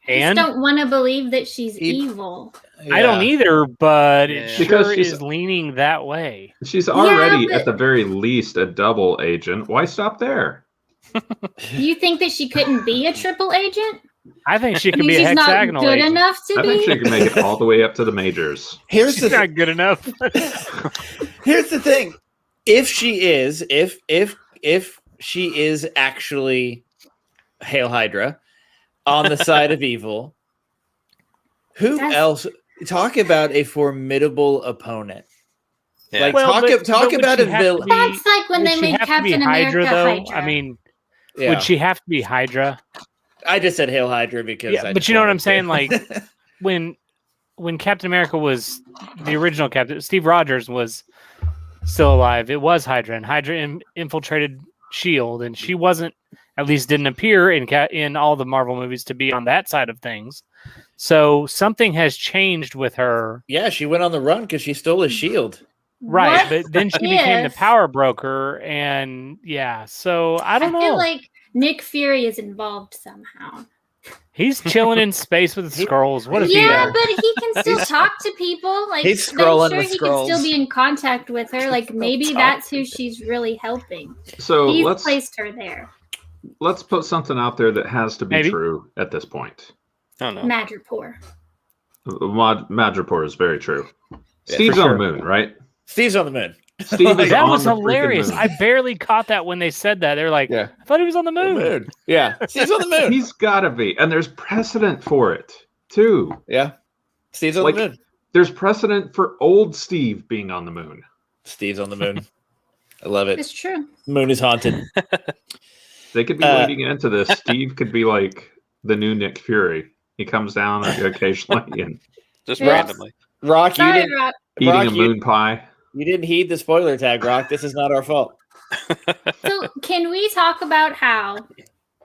I just and don't want to believe that she's E- evil. I don't either, but it Yeah. Because sure she's- is leaning that way. She's already but- at the very least a double agent. Why stop there? You think that she couldn't be a triple agent? I think she I could mean, be a she's not hexagonal good agent. enough to I be. think she can make it all the way up to the majors. Here's She's the not good enough. here's the thing. If she is, if she is actually Hail Hydra on the side of evil, who That's- else? Talk about a formidable opponent. Yeah. Like Well, talk but would about she a have to villain. be- That's like when would they she made have to be Captain Hydra, America though? Hydra. I mean, Yeah. would she have to be Hydra? I just said Hail Hydra because. Yeah, I but just you know what wanted I'm saying? to. Like when Captain America was the original Captain, Steve Rogers was still alive. It was Hydra, and Hydra infiltrated Shield, and she wasn't, at least didn't appear in all the Marvel movies to be on that side of things. So something has changed with her, Yeah, she went on the run because she stole his shield. right? What But then she became the if- power broker, and yeah. So I don't know. feel like Nick Fury is involved somehow. He's chilling in space with the scrolls. What is he? Yeah, but he can still talk to people. Like He's I'm scrolling sure the he can scrolls. still be in contact with her. Like maybe talk that's to who people. she's really helping. So He's let's placed her there. put something out there that has to be Maybe. true at this point. I don't know. Madripoor. Madripoor is very true. Yeah, Steve's for on sure. the moon, right? Steve's on the moon. Steve is That on was the freaking hilarious. moon. I barely caught that when they said that. They're like, Yeah. I thought he was on the moon. Yeah, Steve's on the moon. He's got to be, and there's precedent for it too. Yeah, Steve's on Like- the moon. There's precedent for old Steve being on the moon. Steve's on the moon. I love it. It's true. Moon is haunted. They could be leading into this. Steve could be like the new Nick Fury. He comes down occasionally and Just Yeah. randomly. Rock, you Sorry, didn't. Rock. eating Rock, a moon pie. you didn't heed the spoiler tag, Rock. This is not our fault. So can we talk about how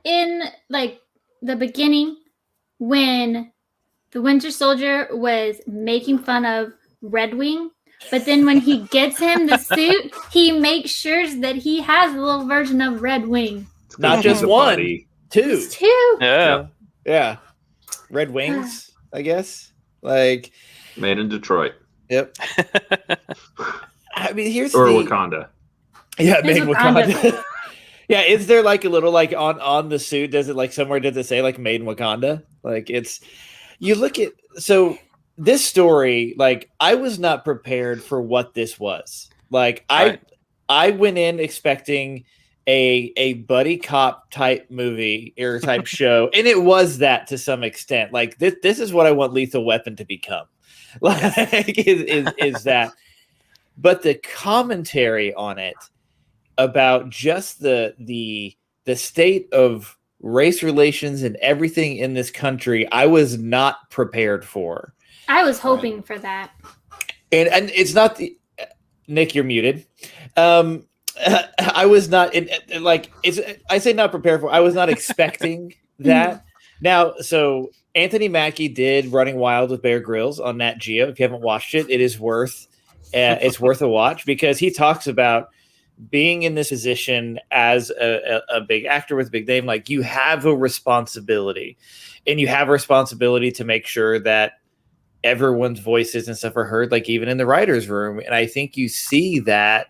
in like the beginning when the Winter Soldier was making fun of Red Wing, but then when he gets him the suit, he makes sure that he has a little version of Red Wing. It's 'cause Not he's just a one, buddy. two. It's two. Yeah. Yeah. Red Wings, I guess. Like, Made in Detroit yep. I mean, here's or the Wakanda. yeah, It's made in Wakanda. Wakanda. Yeah, is there like a little like on the suit? Does it like somewhere does it say like made in Wakanda? Like it's you look at so this story, like I was not prepared for what this was. Like Right. I went in expecting a buddy cop type movie or type show, and it was that to some extent. Like this is what I want Lethal Weapon to become. Like is that, but the commentary on it about just the state of race relations and everything in this country, I was not prepared for. I was hoping for that. And it's not the Nick, you're muted. I was not like it's. I say not prepared for. I was not expecting that. Now, so Anthony Mackie did Running Wild with Bear Grylls on Nat Geo. If you haven't watched it, it is worth. It's worth a watch because he talks about being in this position as a big actor with a big name. Like you have a responsibility, and you have a responsibility to make sure that everyone's voices and stuff are heard, like even in the writer's room. And I think you see that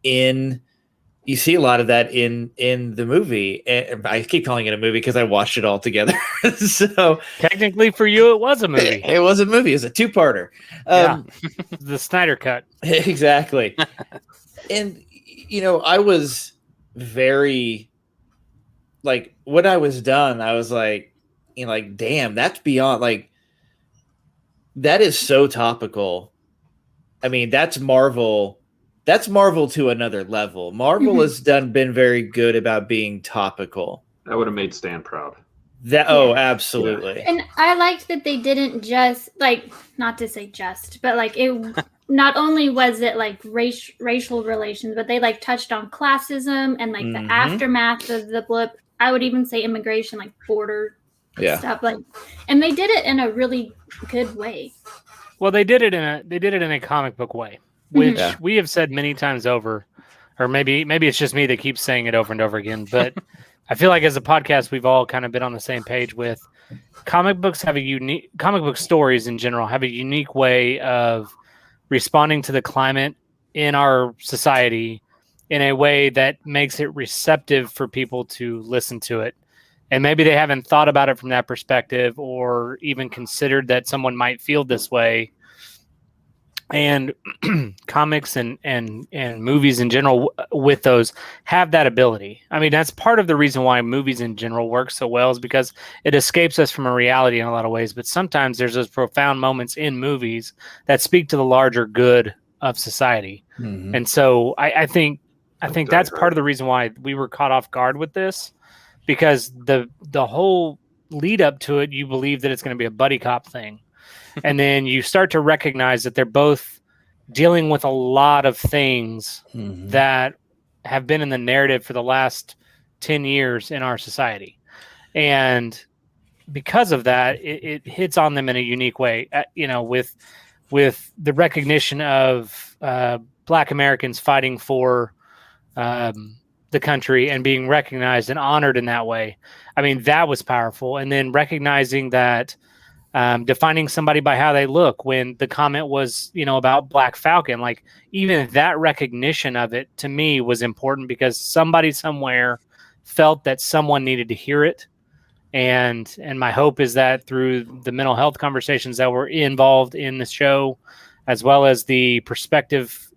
you see a lot of that in the movie. And I keep calling it a movie because I watched it all together. So Technically, for you, it was a movie. it was a movie. It was a two-parter. The Snyder cut. Exactly. And I was very like when I was done, I was like, like, damn, that's beyond like that is so topical. I mean, that's Marvel to another level. Marvel has been very good about being topical. That would have made Stan proud. Oh, absolutely. And I liked that they didn't just like, not to say just, but like it not only was it like racial relations, but they like touched on classism and like the aftermath of the blip. I would even say immigration, like border stuff, like, and they did it in a really good way. Well, they did it in a comic book way, which we have said many times over, or maybe it's just me that keeps saying it over and over again. But I feel like as a podcast, we've all kind of been on the same page with comic book stories in general have a unique way of responding to the climate in our society in a way that makes it receptive for people to listen to it. And maybe they haven't thought about it from that perspective or even considered that someone might feel this way. And comics and movies in general with those have that ability. I mean, that's part of the reason why movies in general work so well is because it escapes us from a reality in a lot of ways. But sometimes there's those profound moments in movies that speak to the larger good of society. Mm-hmm. And so I think that's part of the reason why we were caught off guard with this, because the whole lead up to it, you believe that it's going to be a buddy cop thing. And then you start to recognize that they're both dealing with a lot of things that have been in the narrative for the last 10 years in our society. And because of that, it hits on them in a unique way, with the recognition of Black Americans fighting for the country and being recognized and honored in that way. I mean, that was powerful. And then recognizing that defining somebody by how they look, when the comment was, about Black Falcon, like even that recognition of it to me was important because somebody somewhere felt that someone needed to hear it. And my hope is that through the mental health conversations that were involved in the show, as well as the perspective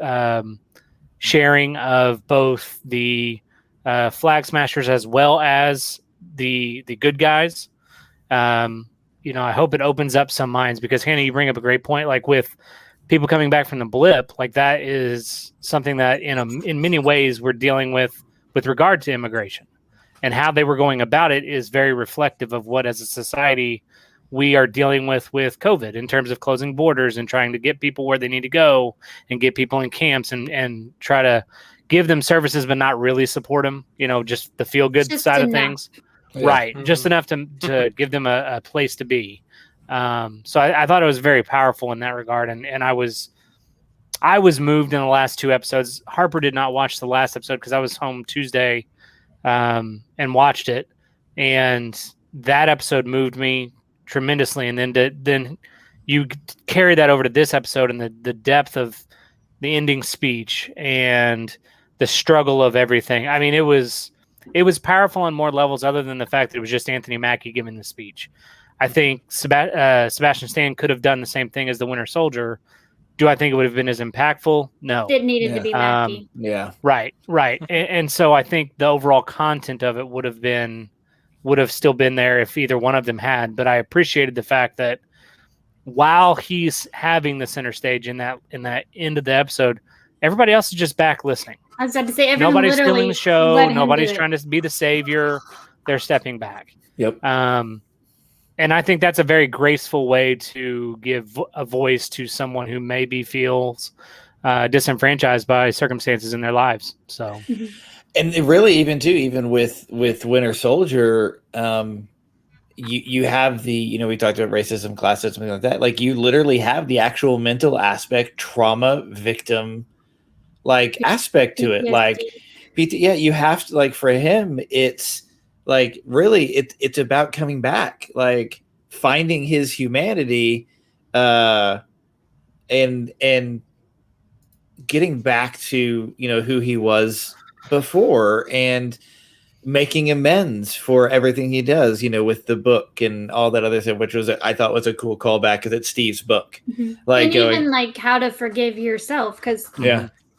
sharing of both the flag smashers as well as the good guys, I hope it opens up some minds, because Hannah, you bring up a great point. Like with people coming back from the blip, like that is something that in many ways we're dealing with regard to immigration. and how they were going about it is very reflective of what, as a society, we are dealing with COVID in terms of closing borders and trying to get people where they need to go and get people in camps and try to give them services, but not really support them, just the feel good side of things. Yeah. Right. Just enough to give them a place to be. So I thought it was very powerful in that regard. And I was moved in the last 2 episodes. Harper did not watch the last episode because I was home Tuesday and watched it. And that episode moved me tremendously. And then you carry that over to this episode and the depth of the ending speech and the struggle of everything. I mean, it was powerful on more levels other than the fact that it was just Anthony Mackie giving the speech. I think Sebastian Stan could have done the same thing as the Winter Soldier. Do I think it would have been as impactful? No. It needed to be Mackie. Yeah. Right. and so I think the overall content of it would have still been there if either one of them had. But I appreciated the fact that while he's having the center stage in that end of the episode, everybody else is just back listening. I was about to say, everyone Nobody's literally stealing the show. let him Nobody's do it. trying to be the savior. They're stepping back. Yep. And I think that's a very graceful way to give a voice to someone who maybe feels disenfranchised by circumstances in their lives. So, and it really, even with Winter Soldier, you have the, we talked about racism, classism, something like that. Like, you literally have the actual mental aspect, trauma victim, like, aspect to it. Like, you have to, like, for him, it's like, really, it's about coming back, like, finding his humanity, and getting back to, who he was before, and making amends for everything he does, with the book and all that other stuff, which was, I thought, was a cool callback because it's Steve's book. Like, and even like how to forgive yourself, because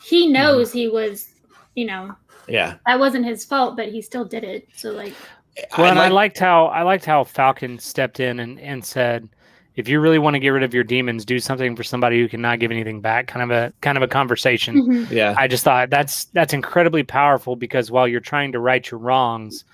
he knows he was, that wasn't his fault, but he still did it. So, like, well, I liked how Falcon stepped in and said, if you really want to get rid of your demons, do something for somebody who cannot give anything back. Kind of a conversation. Yeah. I just thought that's incredibly powerful, because while you're trying to right your wrongs,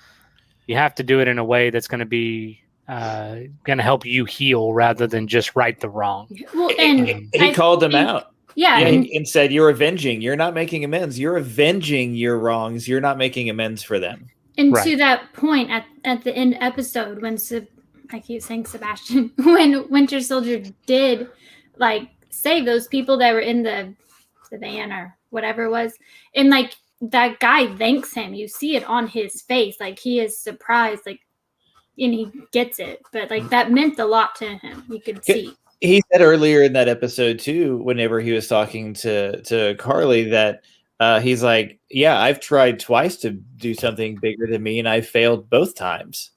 you have to do it in a way that's going to be going to help you heal rather than just right the wrong. Well, and he called them out. Yeah, and said, "You're avenging. You're not making amends. You're avenging your wrongs. You're not making amends for them." And to that point, at the end episode, when I keep saying Sebastian, when Winter Soldier did, like, save those people that were in the van or whatever it was, and, like, that guy thanks him. You see it on his face, like, he is surprised, like, and he gets it. But, like, that meant a lot to him. You could see. He said earlier in that episode too, whenever he was talking to Carly, that he's like, yeah, I've tried twice to do something bigger than me, and I failed both times.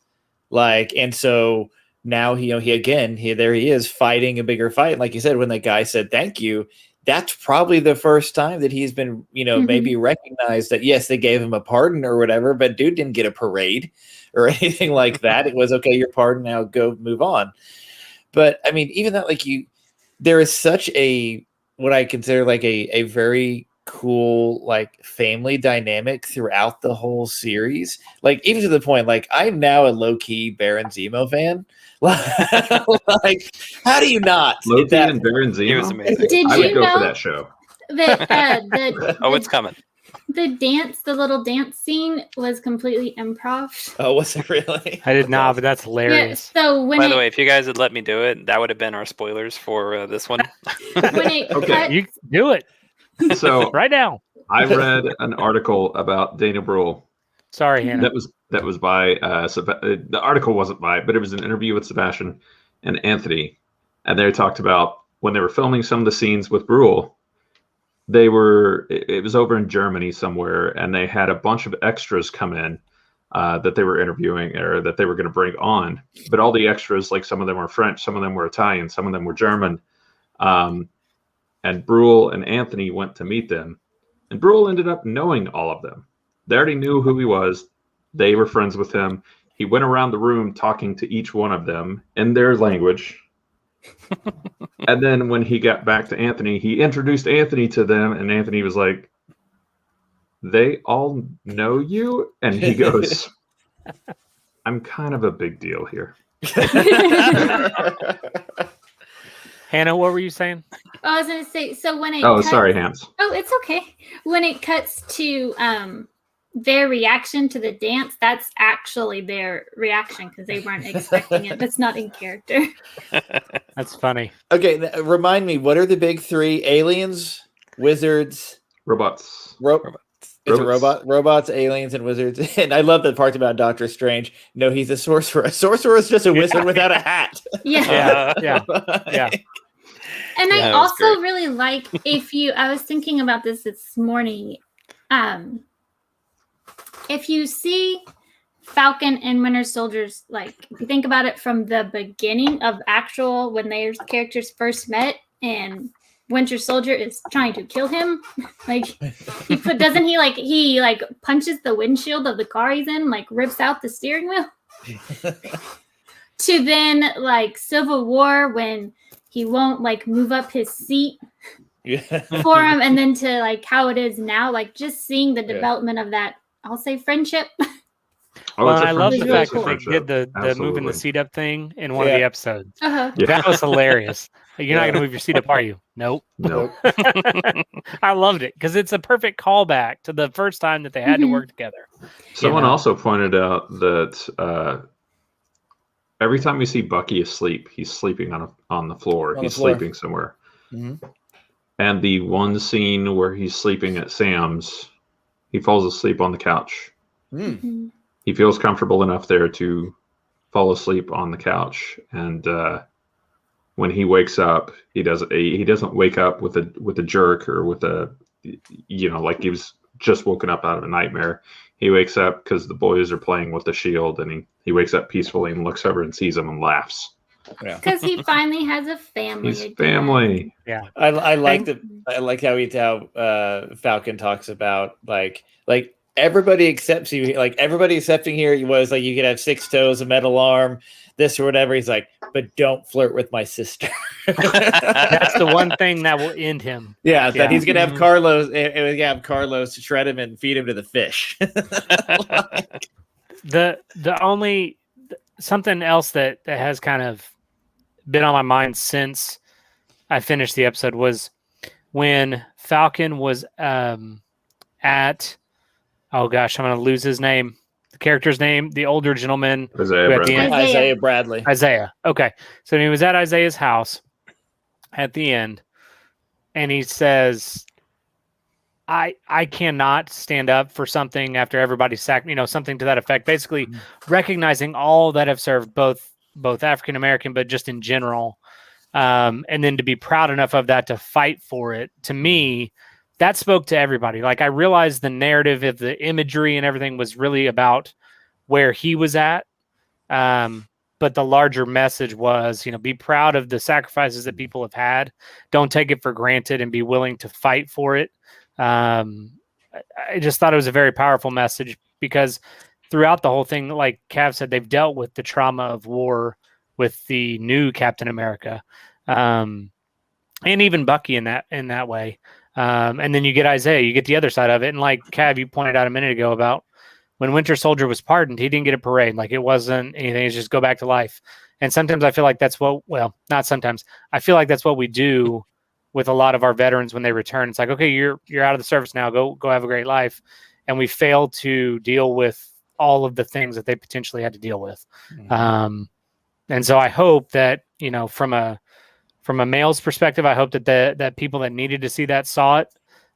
Like, and so now he is fighting a bigger fight. Like you said, when that guy said thank you, that's probably the first time that he's been, maybe recognized that, yes, they gave him a pardon or whatever, but dude didn't get a parade or anything like that. It was, okay, you're pardoned, now go move on. But I mean, even that, like, there is such what I consider like a very cool, like, family dynamic throughout the whole series. Like, even to the point, like, I'm now a low-key Baron Zemo fan. Like, how do you not? Loki and Baron Zemo? He was amazing. I would go for that show. It's coming. The little dance scene was completely improv. Oh, was it really? I did not, but that's hilarious. Yeah, so By the way, if you guys had let me do it, that would have been our spoilers for this one. Okay. You do it. So right now. I read an article about Dana Brule. Sorry, Hannah. That was by the article wasn't by, but it was an interview with Sebastian and Anthony, and they talked about when they were filming some of the scenes with Brule. It was over in Germany somewhere, and they had a bunch of extras come in that they were interviewing or that they were going to bring on. But all the extras, like, some of them were French, some of them were Italian, some of them were German. And Brule and Anthony went to meet them. And Brule ended up knowing all of them. They already knew who he was. They were friends with him. He went around the room talking to each one of them in their language. And then when he got back to Anthony, he introduced Anthony to them, and Anthony was like, they all know you? And he goes, I'm kind of a big deal here. Hannah, what were you saying? I was gonna say, so when it Oh, cuts, sorry, Hans. Oh, it's okay. When it cuts to their reaction to the dance, that's actually their reaction because they weren't expecting it. That's not in character. That's funny. Okay, remind me, what are the big three? Aliens, wizards, Robots. It's a robots, aliens, and wizards. And I love the part about Doctor Strange. No, he's a sorcerer. A sorcerer is just a wizard without a hat. Yeah. Yeah. And Yeah, I that was also great. really like I was thinking about this morning. If you see Falcon and Winter Soldiers, like if you think about it from the beginning of actual when their characters first met and Winter Soldier is trying to kill him, like doesn't he punches the windshield of the car he's in, like rips out the steering wheel. To then like Civil War when he won't like move up his seat for him, and then to like how it is now, like just seeing the development of that, I'll say friendship. Oh, Well, it's a I love the friendship. fact It's a that they friendship. did the moving the Absolutely. seat up thing in one of the episodes. Uh-huh. Yeah. That was hilarious. You're not going to move your seat up, are you? Nope. No. I loved it because it's a perfect callback to the first time that they had to work together. Someone know. also pointed out that every time we see Bucky asleep, he's sleeping on the floor. On the He's floor. sleeping somewhere. Mhm. And the one scene where he's sleeping at Sam's, he falls asleep on the couch. Mm. Mhm. He feels comfortable enough there to fall asleep on the couch. And when he wakes up, he doesn't wake up with a jerk or with a, like he was just woken up out of a nightmare. He wakes up because the boys are playing with the shield, and he wakes up peacefully and looks over and sees them and laughs. Because he finally has a family. He's again. family. Yeah. I like how Falcon talks about like everybody accepts you, like everybody accepting here was like you could have 6 toes, a metal arm, this or whatever. He's like, but don't flirt with my sister. That's the one thing that will end him. Yeah, that he's gonna have Mhm. Carlos. And have Carlos shred him and feed him to the fish. The only something else that has kind of been on my mind since I finished the episode was when Falcon was at, oh gosh, I'm going to lose his name. The character's name, the older gentleman. Isaiah who at the Bradley. end- Isaiah Bradley. Isaiah. Okay. So he was at Isaiah's house at the end, and he says, I cannot stand up for something after everybody's sacked, something to that effect. Basically, recognizing all that have served both African American, but just in general, and then to be proud enough of that to fight for it. To me, that spoke to everybody. Like I realized the narrative of the imagery and everything was really about where he was at. But the larger message was, be proud of the sacrifices that people have had. Don't take it for granted and be willing to fight for it. I just thought it was a very powerful message because throughout the whole thing, like Cav said, they've dealt with the trauma of war with the new Captain America, and even Bucky in that way. And then you get Isaiah, you get the other side of it. And like Cav, you pointed out a minute ago about when Winter Soldier was pardoned, he didn't get a parade. Like it wasn't anything. It's just go back to life. And sometimes I feel like that's not sometimes. I feel like that's what we do with a lot of our veterans when they return. It's like, okay, you're out of the service now. Go have a great life. And we fail to deal with all of the things that they potentially had to deal with. Mm-hmm. And so I hope that, from a male's perspective, I hope that people that needed to see that saw it,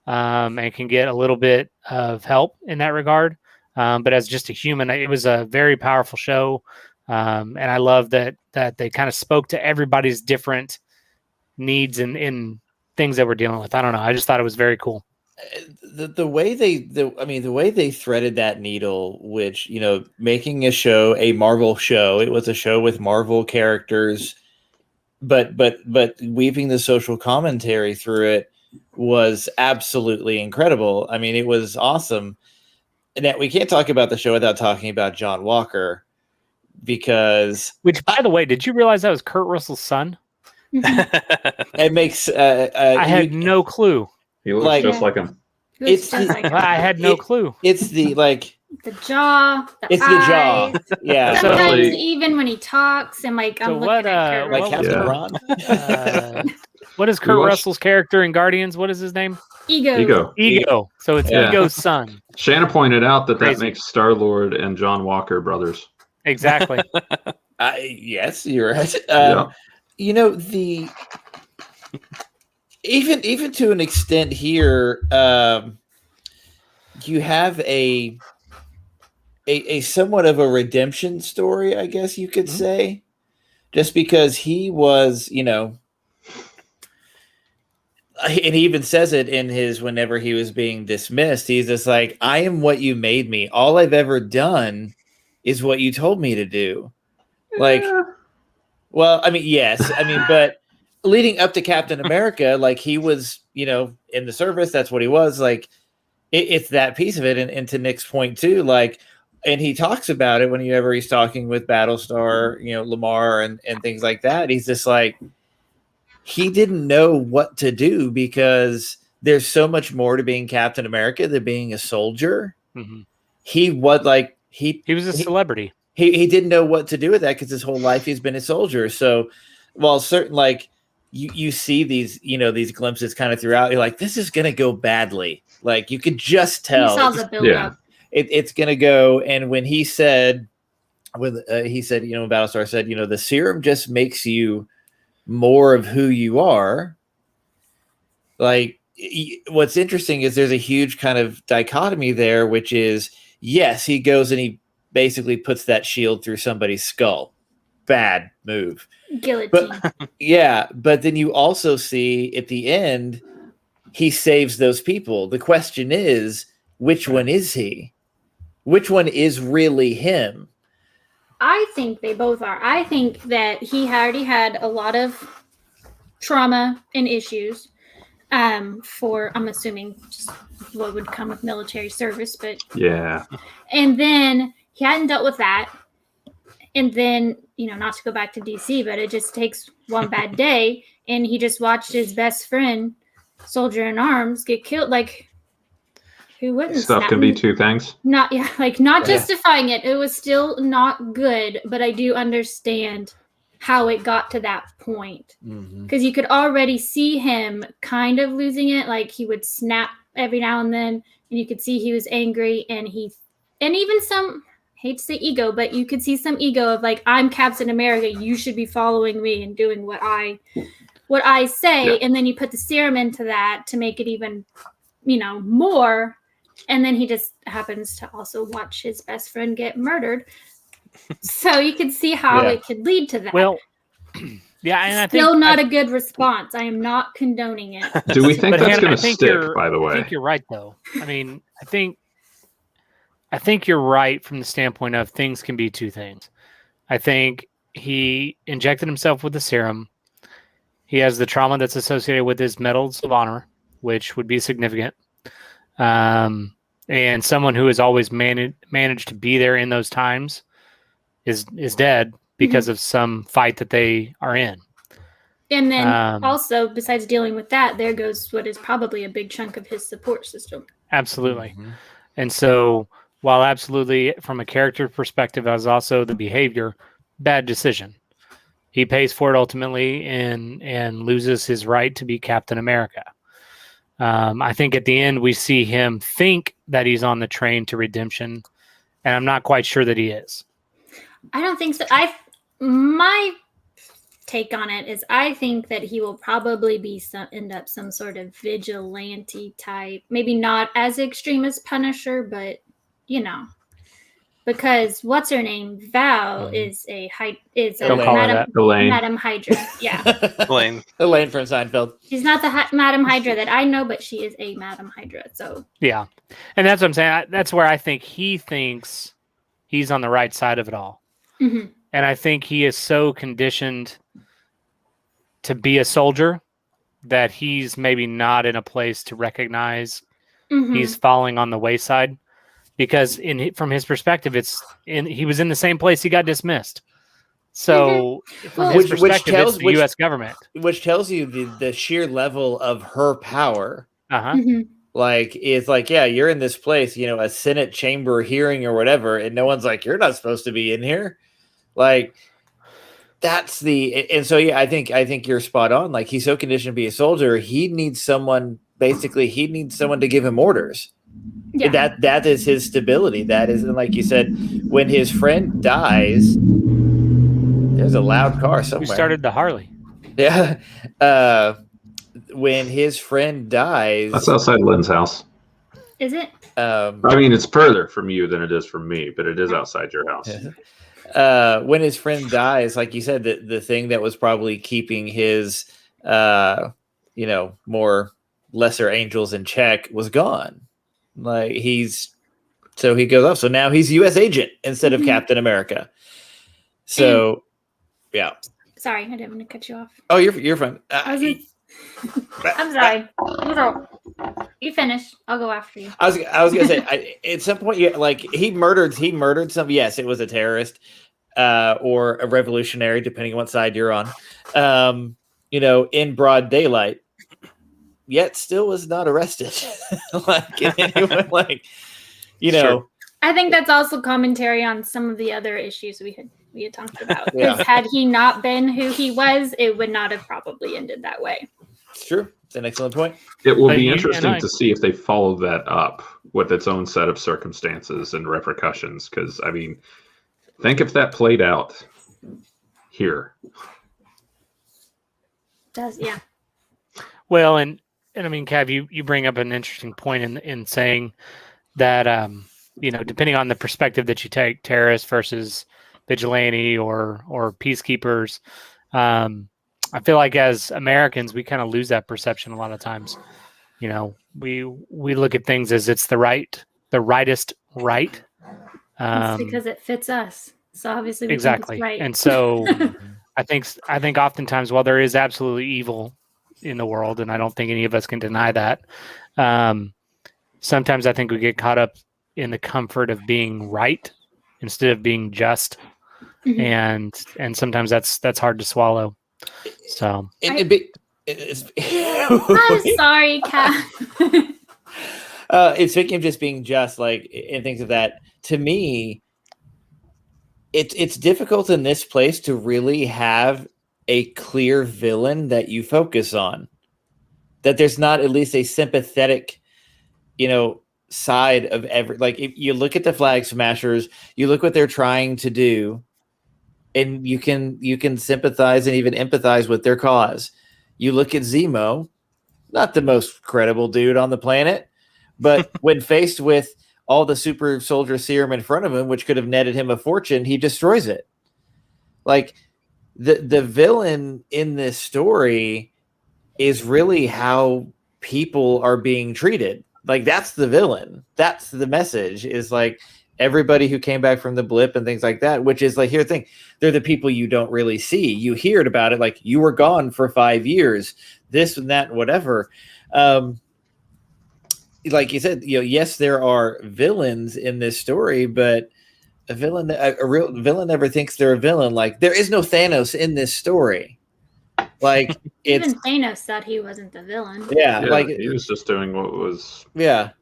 and can get a little bit of help in that regard. But as just a human, it was a very powerful show. And I love that they kind of spoke to everybody's different needs and things that we're dealing with. I don't know. I just thought it was very cool. The way they threaded that needle, which, making a Marvel show, it was a show with Marvel characters, but weaving the social commentary through it was absolutely incredible. I mean, it was awesome. And we can't talk about the show without talking about John Walker, because Which, by the way, did you realize that was Kurt Russell's son? it makes I had no clue. He looks just Yeah. like him. It's I had no clue. It's the The jaw, It's the jaw. eyes. Yeah. Sometimes Definitely. even when he talks, and like I'm So looking what, at Kurt Like what Captain was Yeah. Ron. what is We Kurt watched- Russell's character in Guardians? What is his name? Ego. Ego. So it's Yeah. Ego's son. Shanna pointed out that Crazy. makes Star-Lord and John Walker brothers. Exactly. Yes, you're right. Yeah. You know, the even to an extent here, you have a somewhat of a redemption story, I guess you could Mhm. say, just because he was, you know, and he even says it in his whenever he was being dismissed. He's just like, I am what you made me. All I've ever done is what you told me to do. Like, well, I mean, yes, I mean, but leading up to Captain America, like he was, you know, in the service. That's what he was. Like, it's that piece of it. And to Nick's point too, like, and he talks about it whenever he's talking with Battlestar, you know, Lamar and things like that. He's just like, he didn't know what to do because there's so much more to being Captain America than being a soldier. Mhm. He was like, He was a celebrity. he didn't know what to do with that because his whole life he's been a soldier. So while certain, like, you see these, you know, these glimpses kind of throughout, you're like, this is gonna go badly. Like, you could just You tell saw the build Yeah. up. it's gonna go. And when he said, you know, Battlestar said, you know, the serum just makes you more of who you are. Like, what's interesting is there's a huge kind of dichotomy there, which is, yes, he goes and he basically puts that shield through somebody's skull. Bad move. Guillotine. Yeah, but then you also see at the end, he saves those people. The question is, which one is he? Which one is really him? I think they both are. I think that he already had a lot of trauma and issues for, I'm assuming, just what would come with military service, but Yeah. and then he hadn't dealt with that. And then, you know, not to go back to DC, but it just takes one bad day and he just watched his best friend, soldier in arms, get killed. Like, who wouldn't? Stuff can be two things. Not Yeah. justifying it. It was still not good, but I do understand how it got to that point. Because you could already see him kind of losing it. Like, he would snap every now and then, and you could see he was angry, and even some, hate to say ego, but you could see some ego of like, I'm Captain America, you should be following me and doing what I say. Yeah. And then you put the serum into that to make it even, you know, more. And then he just happens to also watch his best friend get murdered. So you can see how Yeah. it could lead to that. Well, yeah, and I think Still not a good response. I am not condoning it. Do we think But that's Hannah, going I to think stick, you're- by the I way? think you're right, though. I mean, I think you're right from the standpoint of things can be two things. I think he injected himself with the serum. He has the trauma that's associated with his medals of honor, which would be significant. And someone who has always managed to be there in those times is dead because of some fight that they are in. And then Um, also, besides dealing with that, there goes what is probably a big chunk of his support system. Absolutely. And so, while absolutely from a character perspective, as also the behavior, bad decision. He pays for it ultimately and loses his right to be Captain America. I think at the end we see him think that he's on the train to redemption, and I'm not quite sure that he is. I don't think so. My take on it is I think that he will probably end up some sort of vigilante type, maybe not as extreme as Punisher, but you know, because what's her name, Val is a Don't call her that. Elaine. Madam Hydra. Yeah, Elaine. Elaine from Seinfeld. she's not the Madam Hydra that I know, but she is a Madam Hydra. So Yeah, and that's what I'm saying. That's where I think he thinks he's on the right side of it all. mhm. And I think he is so conditioned to be a soldier that he's maybe not in a place to recognize Mhm. he's falling on the wayside, because from his perspective, he was in the same place he got dismissed. So from Well, his Which perspective, tells- it's the which- U.S. government. Which tells you the sheer level of her power. Uh-huh. Mhm. Like, it's like, yeah, you're in this place, a Senate chamber hearing or whatever, and no one's like, you're not supposed to be in here. Like, and so yeah, I think you're spot on. Like, he's so conditioned to be a soldier, he needs someone to give him orders. Yeah. That is his stability. That is, and like you said, when his friend dies, there's a loud car somewhere. We started the Harley. Yeah. When his friend dies, That's outside Lynn's house. Is it? I mean, it's further from you than it is from me, but it is outside your house. When his friend dies, like you said, the thing that was probably keeping his, more lesser angels in check was gone. Like, so he goes off. So now he's U.S. agent instead of Captain America. So, yeah. Sorry, I didn't want to cut you off. Oh, you're fine. I'm sorry. You finish. I'll go after you. I was gonna say, at some point, he murdered some. Yes, it was a terrorist, or a revolutionary, depending on what side you're on. In broad daylight, yet still was not arrested. Sure. I think that's also commentary on some of the other issues we had talked about. Yeah. Because had he not been who he was, it would not have probably ended that way. It's true. It's an excellent point. It will But be you- interesting and I- to see if they follow that up with its own set of circumstances and repercussions. Because, I mean, think if that played out here. Yeah. Well, and I mean, Cav, you bring up an interesting point in saying that depending on the perspective that you take, terrorist versus vigilante or peacekeepers, I feel like as Americans we kind of lose that perception a lot of times. We look at things as it's the rightest right. It's because it fits us. So obviously we Exactly. think it's right. And so I think oftentimes, while there is absolutely evil in the world, and I don't think any of us can deny that, sometimes I think we get caught up in the comfort of being right instead of being just. Mhm. And sometimes that's hard to swallow. So I'm sorry, Kat. Speaking of just being just, like, and things of that, to me, it's difficult in this place to really have a clear villain that you focus on. That there's not at least a sympathetic, side of every. Like, if you look at the Flag Smashers, you look what they're trying to do, and you can sympathize and even empathize with their cause. You look at Zemo, not the most credible dude on the planet, but when faced with all the super soldier serum in front of him, which could have netted him a fortune, he destroys it. Like, the villain in this story is really how people are being treated. Like, that's the villain. That's the message, is like everybody who came back from the blip and things like that, which is like, here's the thing. They're the people you don't really see. You hear about it. Like, you were gone for 5 years, this and that, and whatever. Like you said, yes, there are villains in this story, but a real villain never thinks they're a villain. Like, there is no Thanos in this story. Like, Even Thanos said he wasn't the villain. yeah, like, he was just doing what was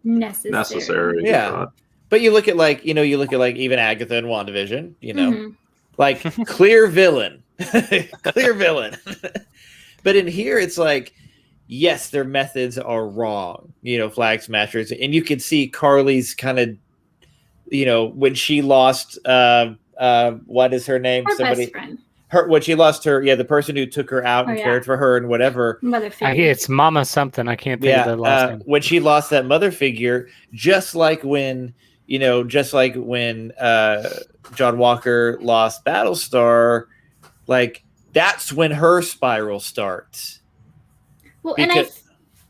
Necessary. he Yeah. thought. but you look at even Agatha and WandaVision, Mhm. like, clear villain, clear villain. But in here, it's like, yes, their methods are wrong, Flag Smashers. And you could see Carly's kind of, when she lost, what is her name? Her best friend. When she lost the person who took her out and cared for her and whatever. Mother figure. it's Mama something. I can't think of the last name. When she lost that mother figure, just like when John Walker lost Battlestar, like, that's when her spiral starts. Well, and I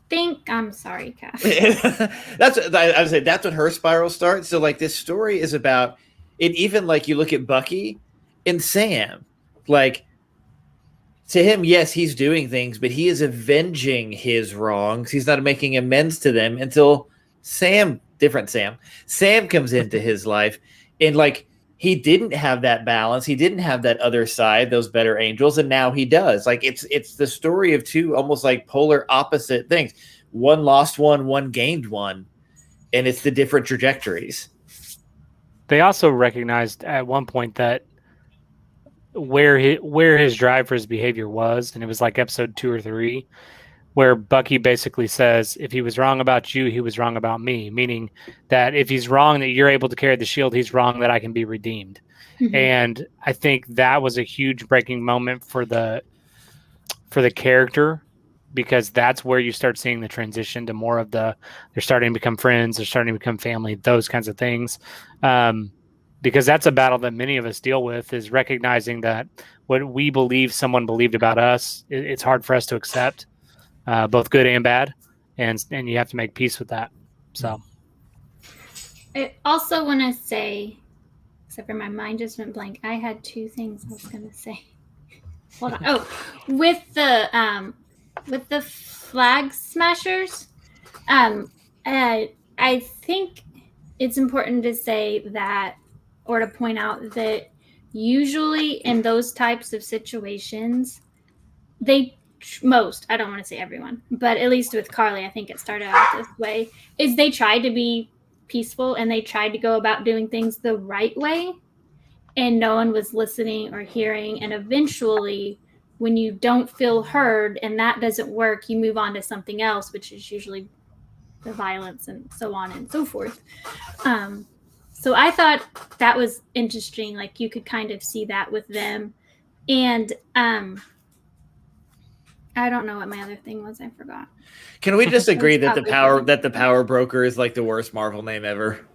think I'm sorry, Kat. I would say that's when her spiral starts. So, like, this story is about it. Even, like, you look at Bucky and Sam, like, to him, yes, he's doing things, but he is avenging his wrongs. He's not making amends to them until Sam comes into his life, and, like, he didn't have that balance. He didn't have that other side, those better angels, and now he does. Like, it's the story of two almost like polar opposite things. one lost one gained one, and it's the different trajectories. They also recognized at one point that where his drive for his behavior was, and it was like episode 2 or 3, where Bucky basically says, if he was wrong about you, he was wrong about me, meaning that if he's wrong that you're able to carry the shield, he's wrong that I can be redeemed. Mhm. And I think that was a huge breaking moment for the character, because that's where you start seeing the transition to more of they're starting to become friends, they're starting to become family, those kinds of things. Because that's a battle that many of us deal with, is recognizing that what we believe someone believed about us, it's hard for us to accept, both good and bad, and you have to make peace with that. So I also want to say, except for my mind just went blank, I had 2 things I was going to say. Hold on. Oh, with the flag smashers, I think it's important to say that, or to point out that usually in those types of situations, I don't want to say everyone, but at least with Carly, I think it started out this way, is they tried to be peaceful and they tried to go about doing things the right way, and no one was listening or hearing. And eventually, when you don't feel heard and that doesn't work, you move on to something else, which is usually the violence and so on and so forth. So I thought that was interesting. Like, you could kind of see that with them. And I don't know what my other thing was. I forgot. Can we just agree that probably the power broker is like the worst Marvel name ever?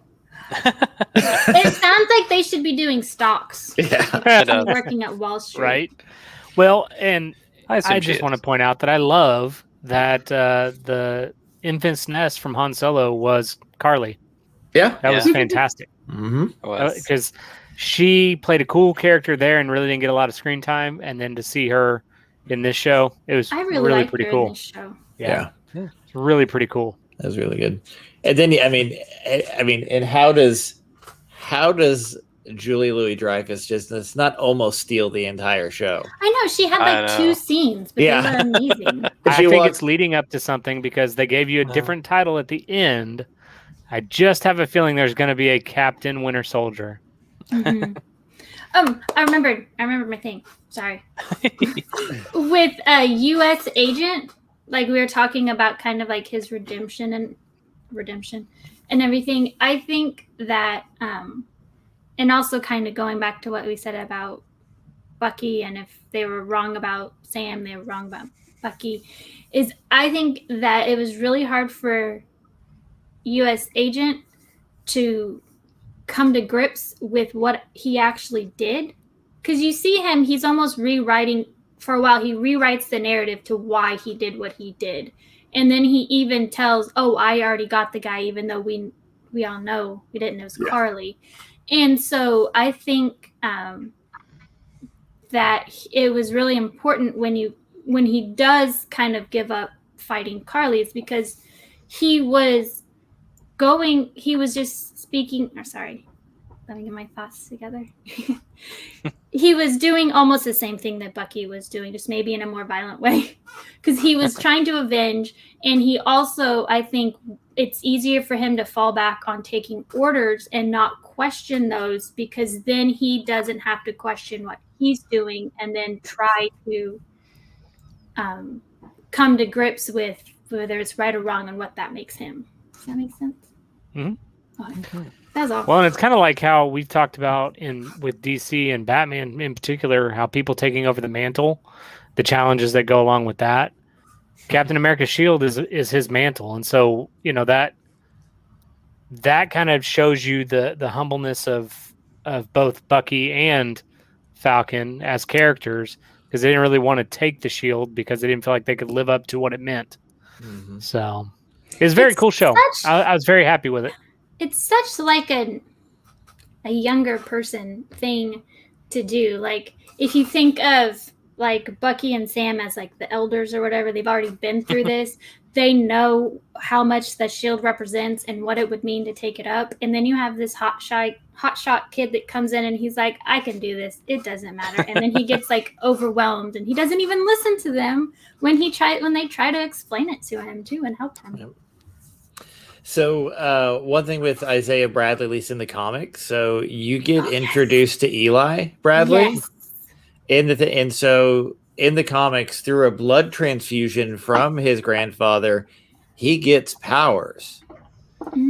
It sounds like they should be doing stocks. Yeah. Working at Wall Street. right. Well, and I assume I she just is. want to point out that I love that the infant's nest from Han Solo was Carly. Yeah. That was Yeah. fantastic, Mm-hmm. It was. because she played a cool character there and really didn't get a lot of screen time. And then to see her in this show, it was I really really liked pretty her cool. in this show. Yeah, it's really pretty cool. That was really good. And then, I mean, and how does Julie Louis-Dreyfus just not almost steal the entire show? I know she had I like know. 2 scenes, but Yeah. they were amazing. I She think walked- it's leading up to something, because they gave you a Wow. different title at the end. I just have a feeling there's going to be a Captain Winter Soldier. Mhm. I remembered my thing. Sorry. With a U.S. agent, like we were talking about, kind of like his redemption and everything. I think that, and also kind of going back to what we said about Bucky, and if they were wrong about Sam, they were wrong about Bucky, is I think that it was really hard for U.S. agent to come to grips with what he actually did, because you see him, he's almost rewriting for a while. He rewrites the narrative to why he did what he did, and then he even tells, oh, I already got the guy, even though we all know we didn't know it was Carly. And so I think that it was really important when he does kind of give up fighting Carly, is because he was just speaking, or sorry, let me get my thoughts together. He was doing almost the same thing that Bucky was doing, just maybe in a more violent way, because he was trying to avenge. And he also, I think it's easier for him to fall back on taking orders and not question those, because then he doesn't have to question what he's doing and then try to come to grips with whether it's right or wrong and what that makes him. Does that make sense? Mhm. Okay. That's all. Well, and it's kind of like how we've talked about with DC and Batman in particular, how people taking over the mantle, the challenges that go along with that. Captain America's shield is his mantle, and so that kind of shows you the humbleness of both Bucky and Falcon as characters, because they didn't really want to take the shield because they didn't feel like they could live up to what it meant. Mm-hmm. So it was a very It's cool show. such- I was very happy with it. It's such like a younger person thing to do. Like, if you think of like Bucky and Sam as like the elders or whatever, they've already been through this. They know how much the shield represents and what it would mean to take it up. And then you have this hotshot hotshot kid that comes in and he's like, I can do this. It doesn't matter. And then he gets like overwhelmed and he doesn't even listen to them when they try to explain it to him too and help him. Yep. So one thing with Isaiah Bradley, at least in the comics, so you get introduced to Eli Bradley and so in the comics, through a blood transfusion from his grandfather, he gets powers.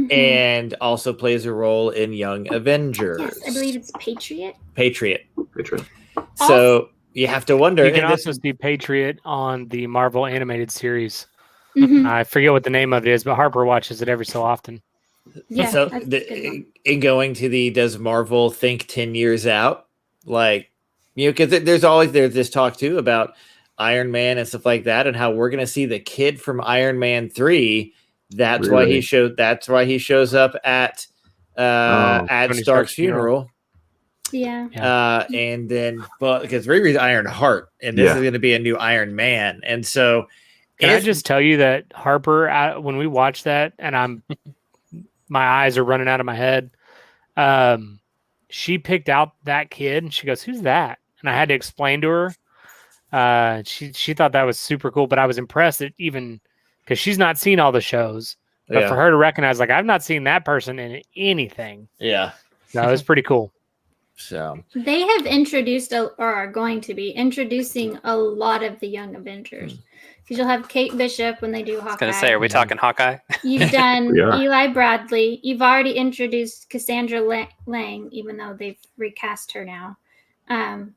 And also plays a role in Young Avengers. Yes, I believe it's Patriot. Patriot. Also, So you have to wonder. You can also see Patriot on the Marvel animated series. mhm. I forget what the name of it is, but Harper watches it every so often. Yeah, so that's a good one. in going to the does Marvel think 10 years out? Like, you know, because there's this talk too about Iron Man and stuff like that, and how we're going to see the kid from Iron Man 3. That's why he shows up at Tony Stark's funeral. Yeah. And then, but because Riri's Iron Heart, and this is going to be a new Iron Man, and so can I just tell you that Harper, when we watched that, and my eyes are running out of my head. She picked out that kid, and she goes, "Who's that?" And I had to explain to her. She thought that was super cool, but I was impressed that even because she's not seen all the shows, but for her to recognize, like, I've not seen that person in anything. Yeah, no, it was pretty cool. So they have introduced or are going to be introducing a lot of the Young Avengers. Because you'll have Kate Bishop when they do Hawkeye. I was going to say, are we talking Hawkeye? You've done Yeah. Eli Bradley. You've already introduced Cassandra Lang, even though they've recast her now. And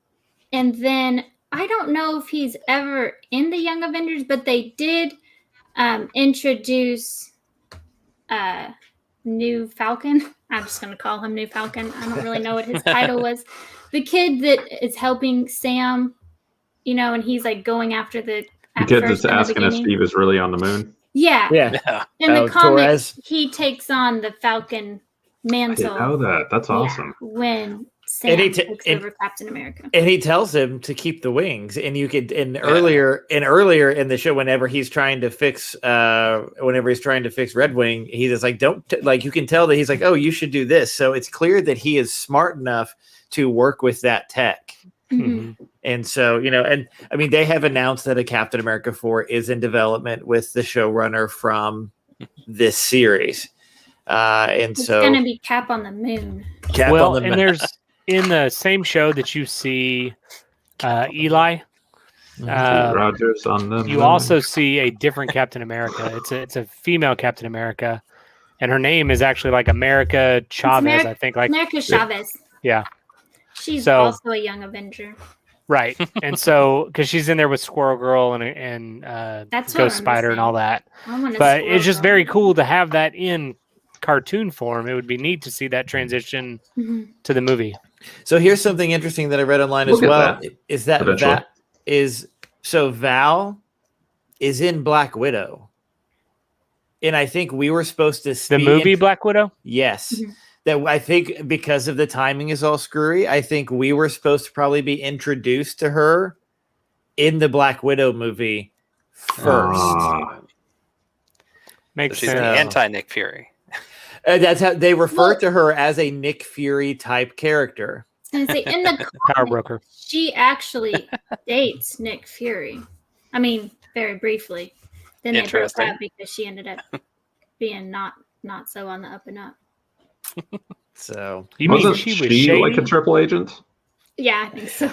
then I don't know if he's ever in the Young Avengers, but they did introduce New Falcon. I'm just going to call him New Falcon. I don't really know what his title was. The kid that is helping Sam, you know, and he's like going after the kid that's asking if Steve is really on the moon. Yeah. Yeah. In the comics, Torres. he takes on the Falcon I mantle. didn't know that. That's awesome. When Sam takes over Captain America. And he tells him to keep the wings. And you could, earlier in the show, whenever he's trying to fix Red Wing, he's just like, you can tell that he's like, oh, you should do this. So it's clear that he is smart enough to work with that tech. Mm-hmm. And so, you know, and I mean, they have announced that a Captain America 4 is in development with the showrunner from this series. And it's so going to be Cap on the Moon. There's in the same show that you see Eli. Rogers on them. You also see a different Captain America. It's a female Captain America, and her name is actually like America Chavez. I think like America Chavez. Yeah. She's also a Young Avenger. Right. And so, because she's in there with Squirrel Girl and Ghost Spider and all that. But it's just very cool to have that in cartoon form. It would be neat to see that transition to the movie. So here's something interesting that I read online as well. Is that Val is in Black Widow. And I think we were supposed to see the movie Black Widow? Yes. Mm-hmm. That I think because of the timing is all screwy, I think we were supposed to probably be introduced to her in the Black Widow movie first. Makes sense. She's the anti-Nick Fury. That's how they refer to her, as a Nick Fury type character. I was going to say, in the Power Broker, she actually dates Nick Fury. I mean, very briefly. Then they broke up because she ended up being not so on the up and up. So you mean she was shady? Like a triple agent? Yeah, I think so.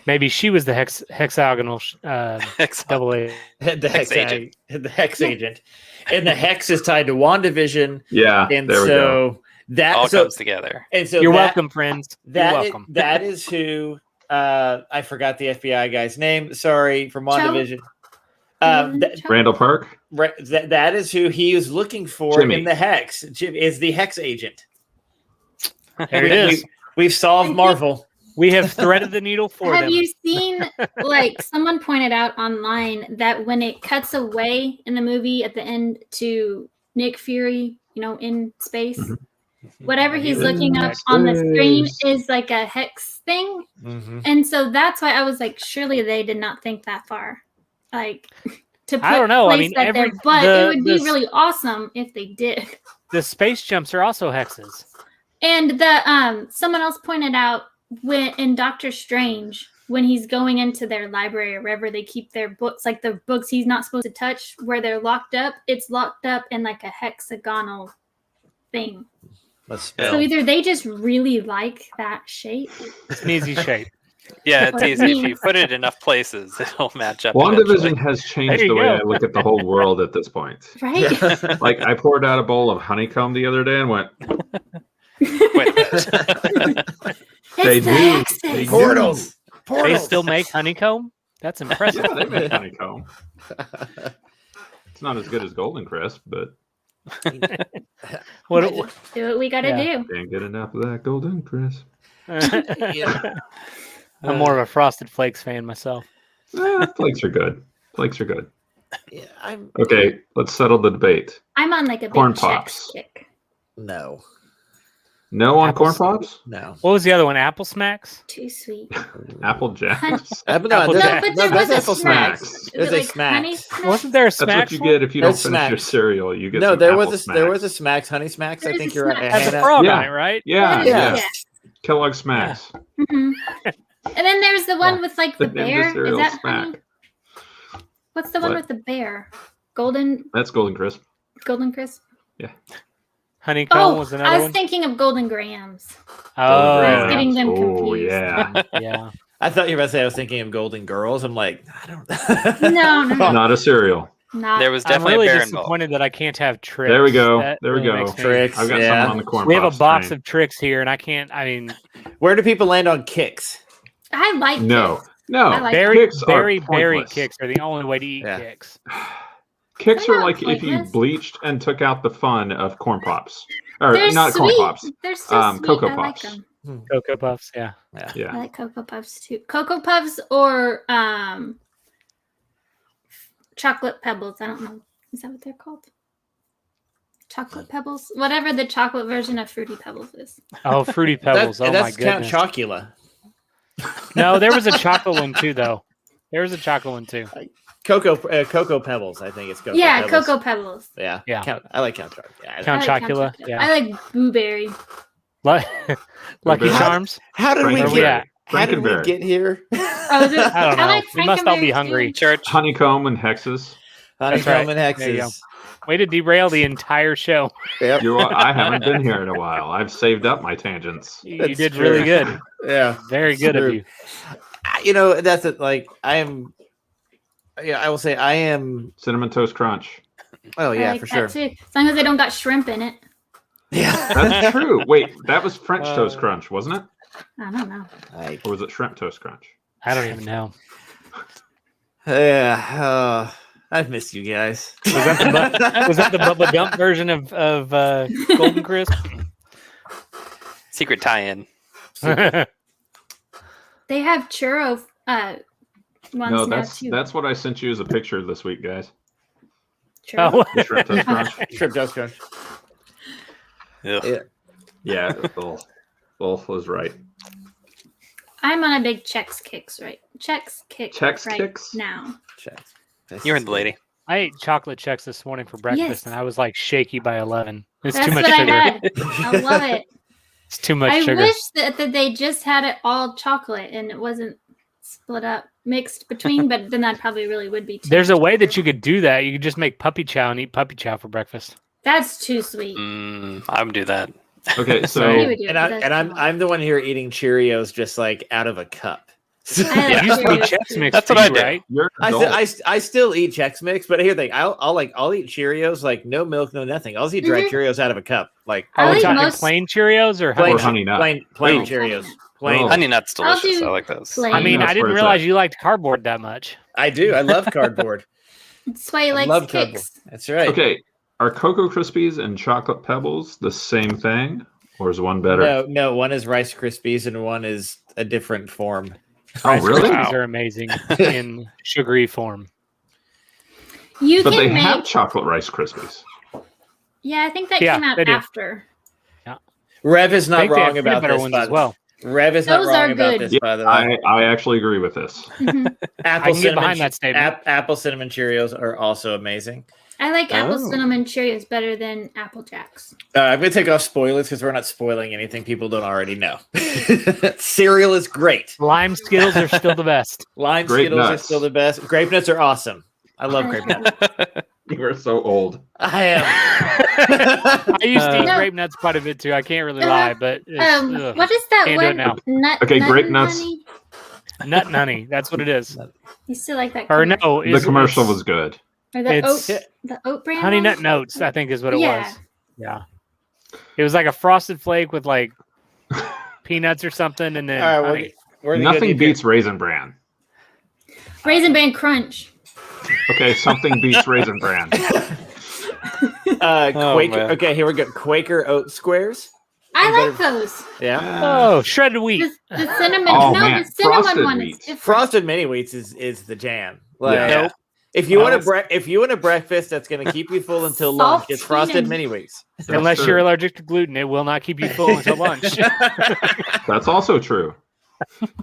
Maybe she was the hexagonal double A. The hex agent. The hex agent. And the hex is tied to WandaVision. Yeah. And there we go. That all comes together. And so you're welcome, friends. You're welcome. That is who I forgot the FBI guy's name. Sorry, from WandaVision. Randall Park. Right, that is who he is looking for in the hex. Jim is the hex agent. There it is. We've solved Marvel. We have threaded the needle for them. Have you seen, like, someone pointed out online that when it cuts away in the movie at the end to Nick Fury, you know, in space, whatever he's looking up on the screen is like a hex thing. And so that's why I was like, surely they did not think that far. Like, to put I don't know. I mean, it would be really awesome if they did. the space jumps are also hexes. And the someone else pointed out when in Doctor Strange, when he's going into their library or wherever they keep their books, like the books he's not supposed to touch, where they're locked up, it's locked up in like a hexagonal thing. So either they just really like that shape. It's an easy shape. Yeah, it's easy. If you put it enough places, it'll match up. WandaVision eventually. has changed There you the way go. I look at the whole world at this point. Right? Like I poured out a bowl of honeycomb the other day and went, Wait, They It's do. the hexes. They do. Portals. They still make honeycomb? That's impressive. Yeah, they make honeycomb. It's not as good as Golden Crisp, but What? Do what we gotta Yeah. do. can't get enough of that Golden Crisp. Yeah. I'm more of a Frosted Flakes fan myself. Flakes are good. Flakes are good. Yeah, I'm Okay, let's settle the debate. I'm on like a big Corn Chex Pops. kick. no. No on Apples. Corn Pops? No. What was the other one? Apple Smacks? Too sweet. Apple Jacks? No, Apple that's, Jack. But there that's was a Apple snack. Smacks. Is There's it a like honey Smacks. snack? Wasn't there a That's Smacks what you one? get if you don't There's finish your Smacks. cereal. You get No, some there Apple was Smacks. a Smacks, Honey Smacks. I There's think a you're right. Smacks. Has a Hannah. frog Yeah. on it, right? Yeah, Yeah. yeah. Kellogg Smacks. Mhm. And then there's the one Yeah. with like the The Ninja bear. Is cereal that Smack. honey? What's the one What? with the bear? Golden That's Golden Crisp. Crisp. Honeycomb Oh, was I another was one. thinking of Golden Grams. Oh, I was Grams. getting them Oh, confused. yeah. yeah. I thought you were about to say I was thinking of Golden Girls. I'm like, I don't. No, no. Not a cereal. Not. there was I'm definitely really a bear involved. disappointed that I can't have tricks. There we go. That There we really go. makes me- Tricks. I've got Yeah. someone on the Corn We have a Pops box train. of tricks here, and I can't. I mean, Where do people land on kicks? I like No. Kicks. No. I like berry, Kicks are berry pointless. kicks are the only way to eat Yeah. kicks. Kicks They're are not like if you pointless. bleached and took out the fun of Corn Pops. Or They're not sweet. Corn Pops. They're so sweet. Cocoa I Puffs. like them. Cocoa Puffs, yeah. I Yeah. like Cocoa Puffs too. Cocoa Puffs or chocolate pebbles. I don't know. Is that what they're called? Chocolate pebbles? Whatever the chocolate version of Fruity Pebbles is. Oh, Fruity Pebbles. Oh my That's Count goodness. Chocula. No, there was a chocolate one too, though. There was a chocolate one too. Cocoa Pebbles. I think it's Cocoa. Yeah, Pebbles. Cocoa Pebbles. Yeah, Yeah. I like Count Chocula. Yeah, Count I like Chocula, yeah. I like Blueberry. Lucky Blueberry. Charms. How did we Frankenberry. get? How did we Frankenberry. get here? Oh, is it? I don't know. like We must all be Frankenberries, hungry. too. Church. Honeycomb and hexes. Honeycomb right. and There you go. hexes. Way to derail the entire show. Yep. I haven't been here in a while. I've saved up my tangents. You That's did true. really good. Yeah. Very good of True. you. You know, that's it. Like I am. Yeah, I will say I am. Cinnamon Toast Crunch. Oh I yeah, like for that sure. too. As long as they don't got shrimp in it. Yeah, That's true. Wait, that was French Toast Crunch, wasn't it? I don't know. Like, Or was it Shrimp Toast Crunch? I don't even know. yeah. I've missed you guys. Was that the Bubba Gump version of Golden Crisp? Secret tie-in. Oh, They have churro ones No, now that's too. that's what I sent you as a picture this week, guys. Churro. The Shrimp Toast Crunch. Shrimp Toast Crunch. Ugh. Yeah. Yeah, Wolf was right. I'm on a big Chex Kicks right. Chex Kicks Chex right Kicks? now. Check. You heard the lady. I ate chocolate checks this morning for breakfast, Yes. and I was like shaky by 11. It's That's too much what sugar. I had. I love it. It's too much I sugar. wish that they just had it all chocolate and it wasn't split up, mixed between, but then that probably really would be too There's a much way that sugar. you could do that. You could just make puppy chow and eat puppy chow for breakfast. That's too sweet. I would do that. Okay, I so would do it, And but that's I'm too I'm the one here eating Cheerios just like out of a cup. I It like used to be Cheerios Chex too. Mix. That's for what I you, do. right? you're an I, adult. st- I still eat Chex Mix, but here's the thing: I'll eat Cheerios like no milk, no nothing. I'll just eat dried Mhm. Cheerios out of a cup, like I Are we like talking most- plain Cheerios or plain, Or honey? honey nut. plain Ooh. Cheerios. Plain. Oh. Honey nut's I'll delicious. do I like those. plain. I mean, That's I didn't where it's realize at. you liked cardboard that much. I do. I love cardboard. That's why he I likes love cardboard. kicks. That's right. Okay, are Cocoa Krispies and Chocolate Pebbles the same thing, or is one better? No. One is Rice Krispies and one is a different form. Oh, Rice really? Krispies are amazing in sugary form. You But can they make. have Chocolate Rice Krispies. Yeah, I think that Yeah, came out they do. after. Rev is I not think they have wrong peanut about butter this. ones By as well. Rev is not Those wrong are about good. this. By the way, I actually agree with this. Mhm. apple I can get cinnamon behind that statement. Apple cinnamon Cheerios are also amazing. I like apple Oh. cinnamon Cheerios better than Apple Jacks. I'm going to take off spoilers because we're not spoiling anything people don't already know. Cereal is great. Lime Skittles are still the best. Lime Grape Skittles are nuts. still the best. Grape nuts are awesome. I love grape nuts. You are so old. I am. I used to eat No. grape nuts quite a bit too. I can't really lie, but it's, What is that Can't do it one? now. Nut. Okay, nut grape and nuts. honey? nut nunny. That's what it is. You still like that? Or commercial? no, The commercial was good. Or the it's- oat, the oat brand. Honey one? Nut Notes. I think is what it Yeah. was. Yeah, it was like a frosted flake with like peanuts or something, and then All right, honey. we're gonna go Nothing deep here. beats Raisin Bran. Raisin Bran Crunch. Okay, something beats Raisin Bran. Oh, Quaker. man. Okay, here we go. Quaker oat squares. I like those. Yeah. Oh, shredded wheat. The cinnamon. Oh, no, man. the cinnamon Frosted one wheat. is different. Frosted mini wheats is the jam. Like, Yeah. Nope. if you want Well, a breakfast that's going to keep you full until lunch, it's Saltine frosted and- mini wheats. That's Unless true. you're allergic to gluten, it will not keep you full until lunch. That's also true.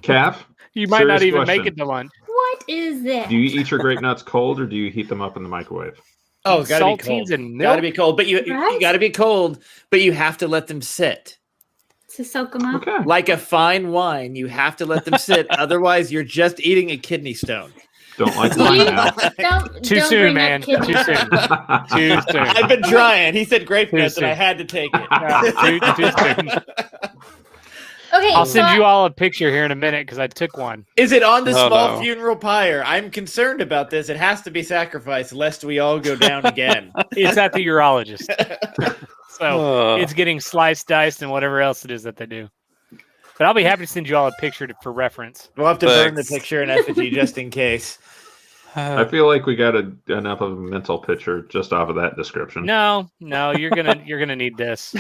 Cav, You might not Serious even question. make it to lunch. What is this? do you eat your grape nuts cold or do you heat them up in the microwave? Oh, it's gotta be Saltines cold. and milk. Got to be cold, but you Right? got to be cold, but you have to let them sit. To soak them up. Okay. Like a fine wine, you have to let them sit. Otherwise, you're just eating a kidney stone. Don't like Do wine you- now. Don't Too soon, bring up man. kidney Too soon. Too soon. I've been trying. He said grape Too nuts, and I soon. had to take it. Yeah, too soon. Okay, I'll so send you I- all a picture here in a minute because I took one. Is it on the Oh, small no. funeral pyre? I'm concerned about this. It has to be sacrificed lest we all go down again. It's at the urologist. So Oh. it's getting sliced, diced, and whatever else it is that they do. But I'll be happy to send you all a picture for reference. We'll have to burn the Thanks. picture in effigy just in case. I feel like we got enough of a mental picture just off of that description. No, you're gonna need this.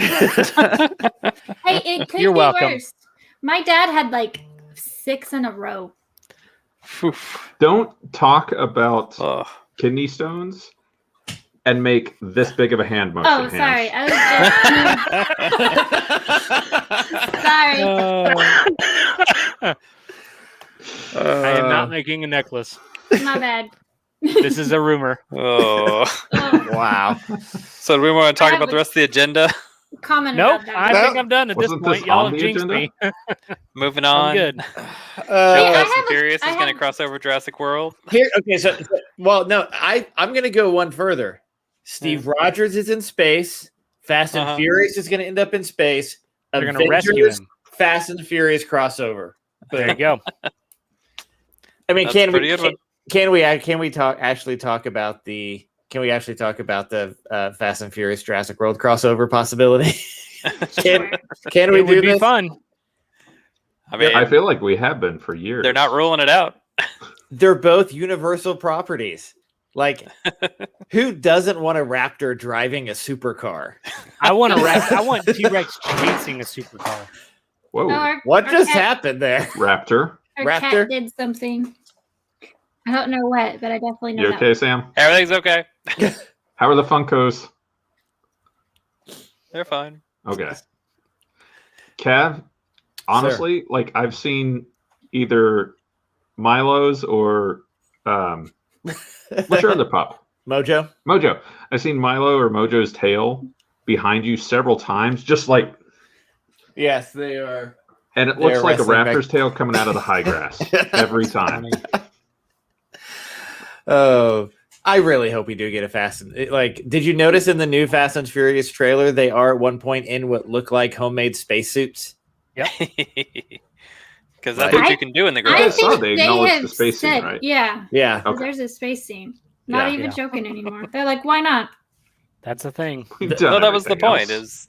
Hey, it could You're be welcome. worse. My dad had like 6 in a row. Don't talk about Oh. kidney stones and make this big of a hand motion. Oh, sorry. Hans. I was just sorry. I am not making a necklace. My bad. This is a rumor. Oh. Oh, Wow. So do we want to talk I about have the a- rest of the agenda? comment Nope, about I that. think I'm done at this Wasn't point. this Y'all on have the jinxed me. Moving I'm on. good. Hey, Fast I and have a- Furious I is going to have- cross over Jurassic World. Here, okay, well, no, I'm going to go one further. Steve Rogers is in space. Fast and Uh-huh. Furious is going to end up in space. They're gonna rescue Avengers, him. Fast and Furious crossover. There you go. I mean, That's can a pretty good one. we actually talk about the Fast and Furious Jurassic World crossover possibility? Sure. Can we It do would be this? fun. I mean, I feel like we have been for years. they're not ruling it out. They're both Universal properties. Like, who doesn't want a Raptor driving a supercar? I want T-Rex chasing a supercar. Whoa, Oh, our- What our just cat- happened there? Raptor. Our Raptor? cat did something. I don't know what, but I definitely know You that. okay, Sam? Everything's okay. How are the Funkos? They're fine. Okay. Cav, honestly, like I've seen either Milo's or what's your other pup? Mojo? Mojo. I've seen Milo or Mojo's tail behind you several times, just like, Yes, they are. and it They're looks like a wrestling back- raptor's tail coming out of the high grass every time. Oh, I really hope we do get a did you notice in the new Fast and Furious trailer, they are at one point in what look like homemade spacesuits? Because that's Right. what you can do in the I garage. saw think they they acknowledged have the space scene, said, right? yeah, Yeah. Okay. there's a space scene. Not Yeah. even Yeah. joking anymore. They're like, why not? That's a thing. We've Well, done that was the everything point. else. Is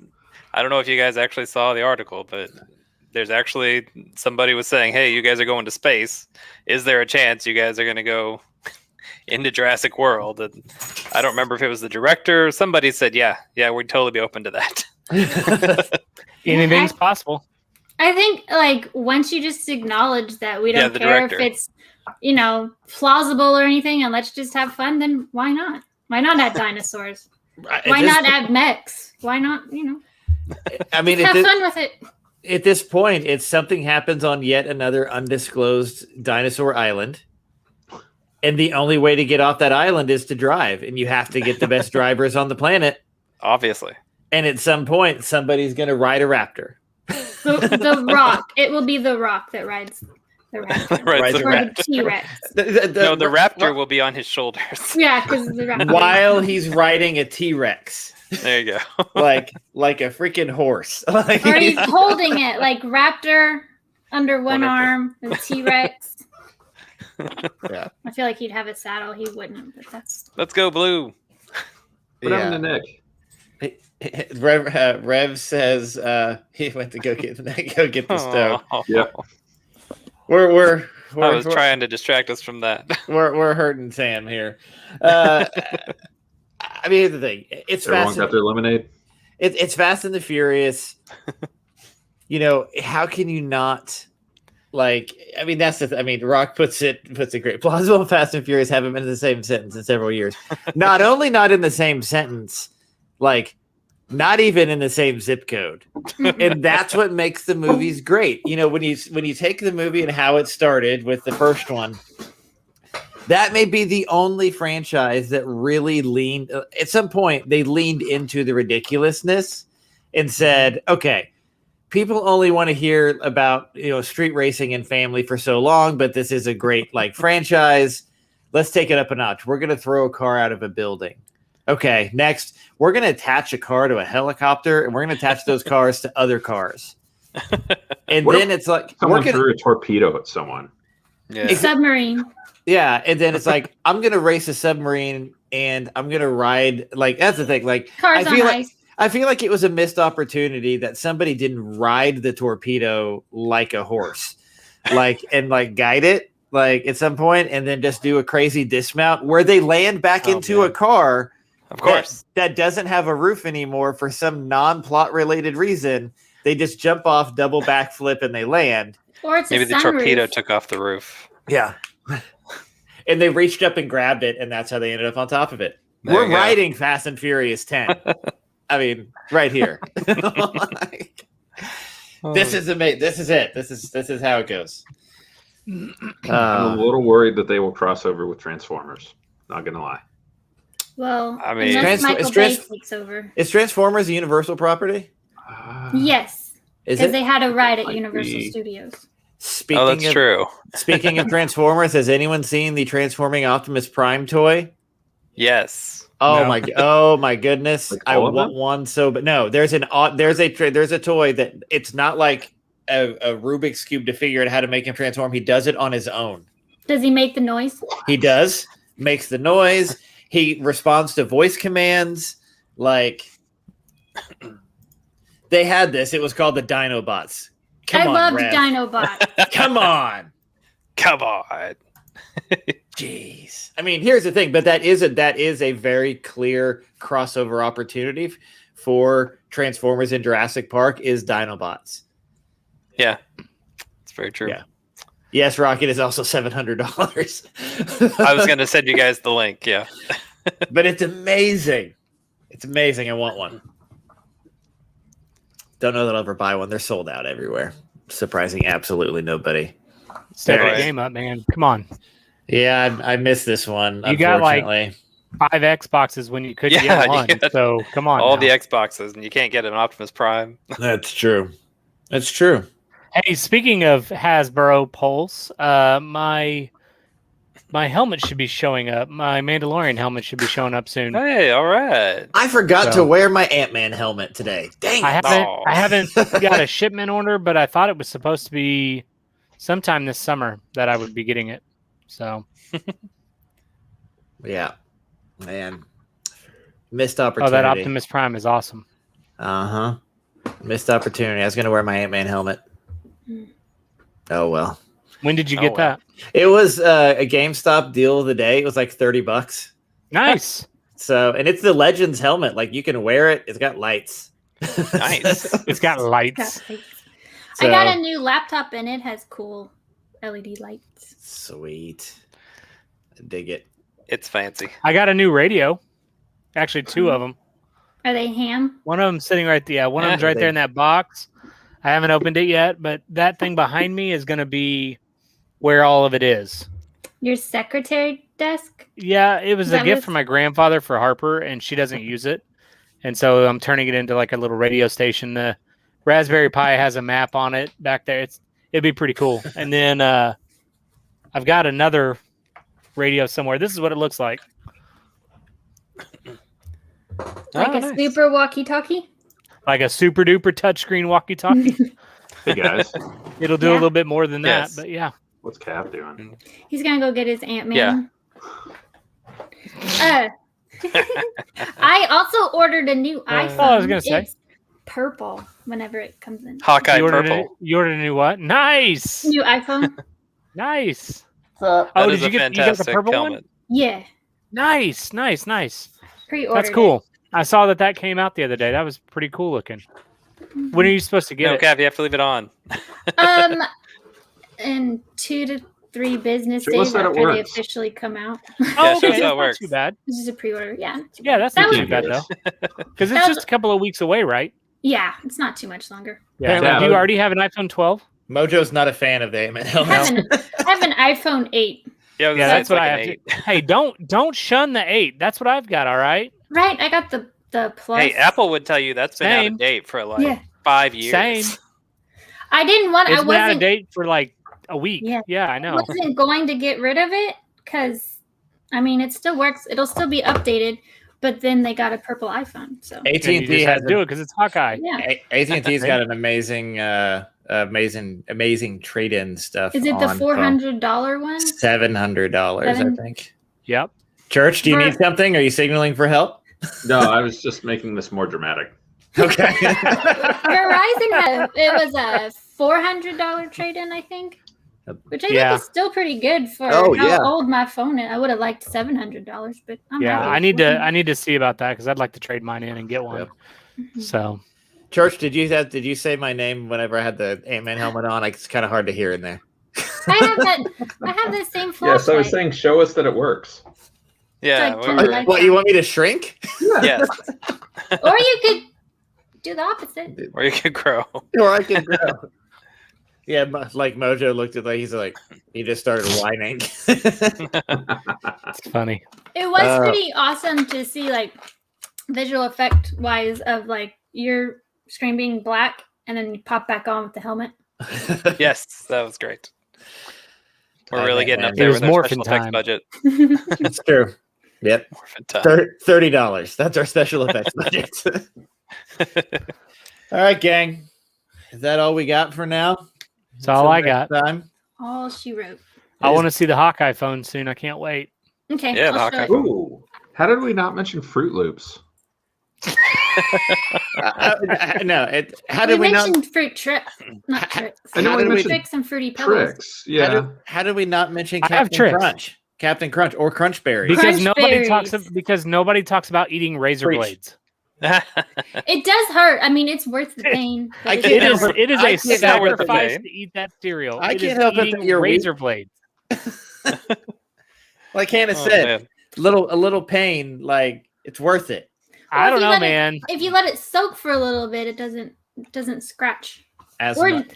I don't know if you guys actually saw the article, but there's actually somebody was saying, "Hey, you guys are going to space. Is there a chance you guys are going to go into Jurassic World?" And I don't remember if it was the director or somebody said, "Yeah, we'd totally be open to that." Anything's possible. I think like once you just acknowledge that we Yeah, don't the care director. if it's plausible or anything, and let's just have fun, then why not? Why not add dinosaurs? Why not add mechs? Why not? I mean, Have fun with it. at this point, it's something happens on yet another undisclosed dinosaur island. And the only way to get off that island is to drive, and you have to get the best drivers on the planet. Obviously. And at some point, somebody's going to ride a raptor. The Rock. It will be the Rock that rides the raptor. Rides the Or the the T-Rex. No, the raptor will be on his shoulders. Yeah, because the raptor. While he's riding a T-Rex, There you go. like a freaking horse. Like, Or he's holding it like raptor under one Wonderful. arm, the T-Rex. Yeah. I feel like he'd have a saddle. He wouldn't, but that's. Let's go, Blue. What happened to Nick? Rev says he went to go get the stove. Oh, Yep. We're I was trying to distract us from that. we're hurting Sam here. I mean, here's the thing. It's Everyone fast. got their lemonade. It's Fast and the Furious. You know, how can you not like? I mean, that's the. I mean, Rock puts it great. Plausible and Fast and Furious haven't been in the same sentence in several years. Not only not in the same sentence, like not even in the same zip code. And that's what makes the movies great. You know, when you take the movie and how it started with the first one, that may be the only franchise that really leaned at some point they leaned into the ridiculousness and said, okay, people only want to hear about, you know, street racing and family for so long, but this is a great like franchise. Let's take it up a notch. We're going to throw a car out of a building. Okay, next, we're going to attach a car to a helicopter, and we're going to attach those cars to other cars. And What then it's like, Someone we're gonna, threw a torpedo at someone. Yeah. Submarine. yeah, and then it's like, I'm going to race a submarine, and I'm going to ride, like, that's the thing, like, Cars on ice. I feel like it was a missed opportunity that somebody didn't ride the torpedo like a horse, like, and like guide it, like at some point, and then just do a crazy dismount where they land back into a car. Of course. That doesn't have a roof anymore for some non-plot related reason. They just jump off, double backflip, and they land. Or it's Maybe a the sunroof. torpedo took off the roof. Yeah. And they reached up and grabbed it, and that's how they ended up on top of it. There We're you go. riding Fast and Furious 10. I mean, right here. This is amazing. This is it. This is how it goes. I'm a little worried that they will cross over with Transformers. Not gonna lie. Well, I mean- unless Michael it's Bay takes over. Is Transformers a Universal property? Yes, Is because it? they had a ride at Might Universal be. Studios. Speaking Oh, that's of, true. Speaking of Transformers, has anyone seen the Transforming Optimus Prime toy? Yes. Oh No. my goodness! Like I all of want them? one so, but no. There's a toy that it's not like a Rubik's cube to figure out how to make him transform. He does it on his own. Does he make the noise? He does, makes the noise. He responds to voice commands. Like they had this. It was called the Dinobots. I on, loved Rev. Dinobot. Come on. Come on. Jeez. I mean, here's the thing, but that is a very clear crossover opportunity for Transformers in Jurassic Park is Dinobots. Yeah. It's very true. Yeah. Yes, Rocket is also $700. I was going to send you guys the link. Yeah. But it's amazing. It's amazing. I want one. Don't know that I'll ever buy one. They're sold out everywhere. Surprising absolutely nobody. Step Alright. your game up, man. Come on. Yeah, I missed this one. You got, like, unfortunately. 5 Xboxes when you could Yeah, get you one. got So come on. All now. the Xboxes, and you can't get an Optimus Prime. That's true. That's true. Hey, speaking of Hasbro Pulse, my helmet should be showing up. My Mandalorian helmet should be showing up soon. Hey, all right. I forgot So- to wear my Ant-Man helmet today. Dang I it. haven't got a shipment order, but I thought it was supposed to be sometime this summer that I would be getting it. So Yeah. Man. Missed opportunity. that Optimus Prime is awesome. Uh-huh. Missed opportunity. I was going to wear my Ant-Man helmet. Oh, well. When did you Oh, get well. that? It was a GameStop deal of the day. It was like $30. Nice. So, and it's the Legends helmet. Like, you can wear it. It's got lights. Nice. It's got lights. I got So- a new laptop and it has cool LED lights. Sweet. I dig it. It's fancy. I got a new radio. Actually, 2 of them. Are they ham? One of them's sitting right there. One of them's right there in that box. I haven't opened it yet, but that thing behind me is going to be where all of it is. Your secretary desk? Yeah, it was Is a that gift what from my grandfather for Harper, and she doesn't use it. And so I'm turning it into like a little radio station. The Raspberry Pi has a map on it back there. It'd be pretty cool. And then I've got another radio somewhere. This is what it looks like. Like a nice. super walkie-talkie? Like a super duper touchscreen walkie-talkie. Hey guys, It'll do a Yeah. little bit more than that, Yes. but yeah. what's Cap doing? He's gonna go get his Ant-Man. Yeah. I also ordered a new iPhone. I was gonna say. It's purple whenever it comes in. Hawkeye You ordered, purple. you ordered a new what? Nice. New iPhone? Nice. That Oh, is did a you get the fantastic purple one? helmet. Yeah. Nice. Pre-ordered. That's cool. I saw that came out the other day. That was pretty cool looking. When are you supposed to get No, it? Cav, you have to leave it on. In 2 to 3 business Show us days that it after they works. officially come out. Oh, Yeah, show us okay. how it That's not works. too bad. This is a pre-order. Yeah. not too Yeah, bad. that's That not was- too bad though. Because That it's was- just a couple of weeks away, right? Yeah, it's not too much longer. Yeah. Yeah. Do you already have an iPhone 12? Mojo's not a fan of the Ant-Man I helmet. have an iPhone 8. Yeah, Yeah, that's what I have. Eight. Hey, don't shun the 8. That's what I've got. All right. Right, I got the plus. Hey, Apple would tell you that's been out Same. of date for like Yeah. 5 years. Same. I didn't want. It's I been out of wasn't. date for like a week. Yeah. Yeah, I I know. wasn't going to get rid of it because, I mean, it still works. It'll still be updated, but then they got a purple iPhone. So And you AT&T just has had to do it because it's Hawkeye. yeah, AT&T's got an amazing trade-in stuff. is it the on $400 one? $700, I Seven- think. Yep. Church, do you For- need something? Are you signaling for help? No, I was just making this more dramatic. Okay. Verizon had it was a $400 trade-in, I think, which I Yeah. think is still pretty good for Oh, how yeah. old my phone is. I would have liked $700, but I'm Yeah, happy I with need to $400. see about that because I'd like to trade mine in and get one. Yep. So Church, did you say my name whenever I had the Ant-Man helmet on? It's kind of hard to hear in there. I have the same flashlight. Yes, I was saying, show us that it works. Yeah. Like, we turn were- the lights What, you want me to shrink? yes. Or you could do the opposite. Or you could grow. Or I can grow. Yeah, like Mojo looked at he just started whining. it's funny. It was Uh, pretty awesome to see, like, visual effect wise of like your screen being black and then you pop back on with the helmet. Yes, that was great. We're I really know, getting man. up there It with was our morphin' special effects time. budget. It's true. Yep. Morphin' time. $30. That's our special effects budget. All right, gang. Is that all we got for now? That's all I Until got. next time. All she wrote. I want to see the Hawkeye phone soon. I can't wait. Okay. Yeah, the I'll show Hawkeye it. phone. Ooh, how did we not mention Fruit Loops? No. How We did we not? mentioned fruit tricks, not tricks. I know How we did we- mentioned Tricks and fruity pebbles. Tricks. Yeah. How did we not mention I have Captain tricks. Crunch? Captain Crunch or Crunch Berries? Because Crunch berries. nobody talks about eating razor Preach. blades. It does hurt. I mean, it's worth the pain. but I it can't does help hurt. It is I a can't help it, sacrifice Jane. to eat that cereal. I It can't is help it eating that you're weak. razor blades. Like Hannah Oh, said, man. a little pain, like it's worth it. Well, I if don't you know, let it- man. If you let it soak for a little bit, it doesn't scratch. As Or, much.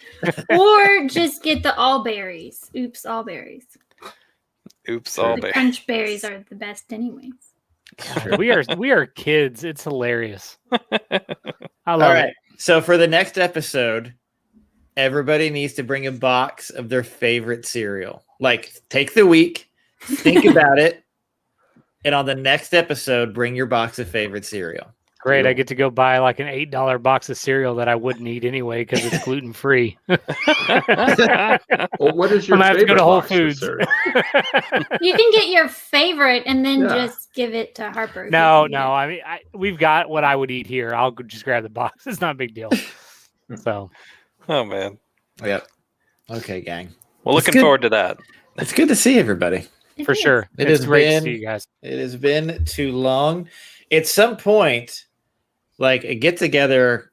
or just get the all berries. Oops, all berries. Oops, all The day. crunch berries are the best, anyways. we are kids. It's hilarious. I All love right. it. So for the next episode, everybody needs to bring a box of their favorite cereal. Like, take the week, think about it, and on the next episode, bring your box of favorite cereal. Great. I get to go buy like an $8 box of cereal that I wouldn't eat anyway because it's gluten free. Well, what is your I'm gonna have to go favorite to Whole box of Foods. cereal? You can get your favorite and then Yeah. just give it to Harper. if No, you can no. I mean, we've got what I would eat here. I'll just grab the box. It's not a big deal. So Oh man. Yep. Okay, gang. Well, It's looking good. forward to that. It's good to see everybody. It for is. sure, It it's has great been- to see you guys. It has been too long. At some point, like a get together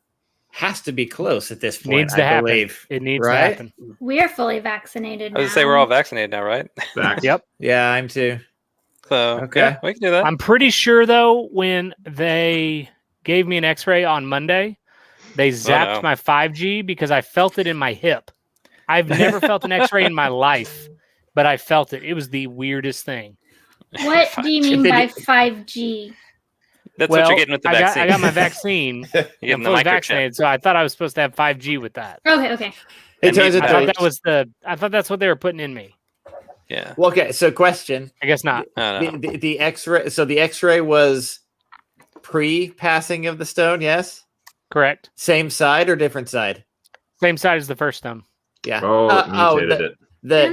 has to be close at this point. Needs to I happen. believe. It needs Right? to happen. We're fully vaccinated I was now. gonna say we're all vaccinated now, right? Facts. Yep. Yeah, I'm too. So Okay. yeah, we can do that. I'm pretty sure though, when they gave me an X-ray on Monday, they zapped no. my 5G because I felt it in my hip. I've never felt an X-ray in my life, but I felt it. It was the weirdest thing. What do you mean by 5G? That's what you're getting with the vaccine. I got my vaccine. You're I'm getting the fully microchip. vaccinated, so I thought I was supposed to have 5G with that. Okay. It turns I thought out that was I thought that's what they were putting in me. Yeah. well, okay. So, question: I guess not. the X-ray. So the X-ray was pre-passing of the stone. Yes. Correct. Same side or different side? Same side as the first stone. Yeah. Oh, it mutated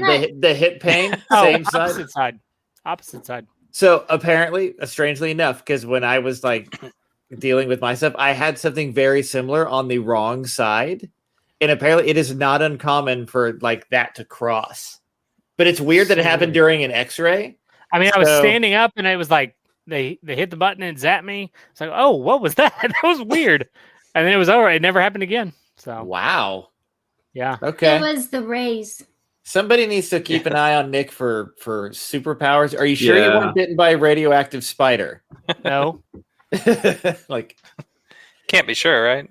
it. The hip pain. Same side. Opposite side. Opposite side. So apparently, strangely enough, because when I was like dealing with my stuff, I had something very similar on the wrong side, and apparently, it is not uncommon for like that to cross. But it's weird that it happened during an X-ray. I mean, I was standing up, and it was like they hit the button and zapped me. It's like, oh, what was that? That was weird. And then it was over. It never happened again. So Wow. yeah. Okay. It was the rays. Somebody needs to keep an eye on Nick for superpowers. Are you sure you Yeah. weren't bitten by a radioactive spider? No. Like, Can't be sure, right?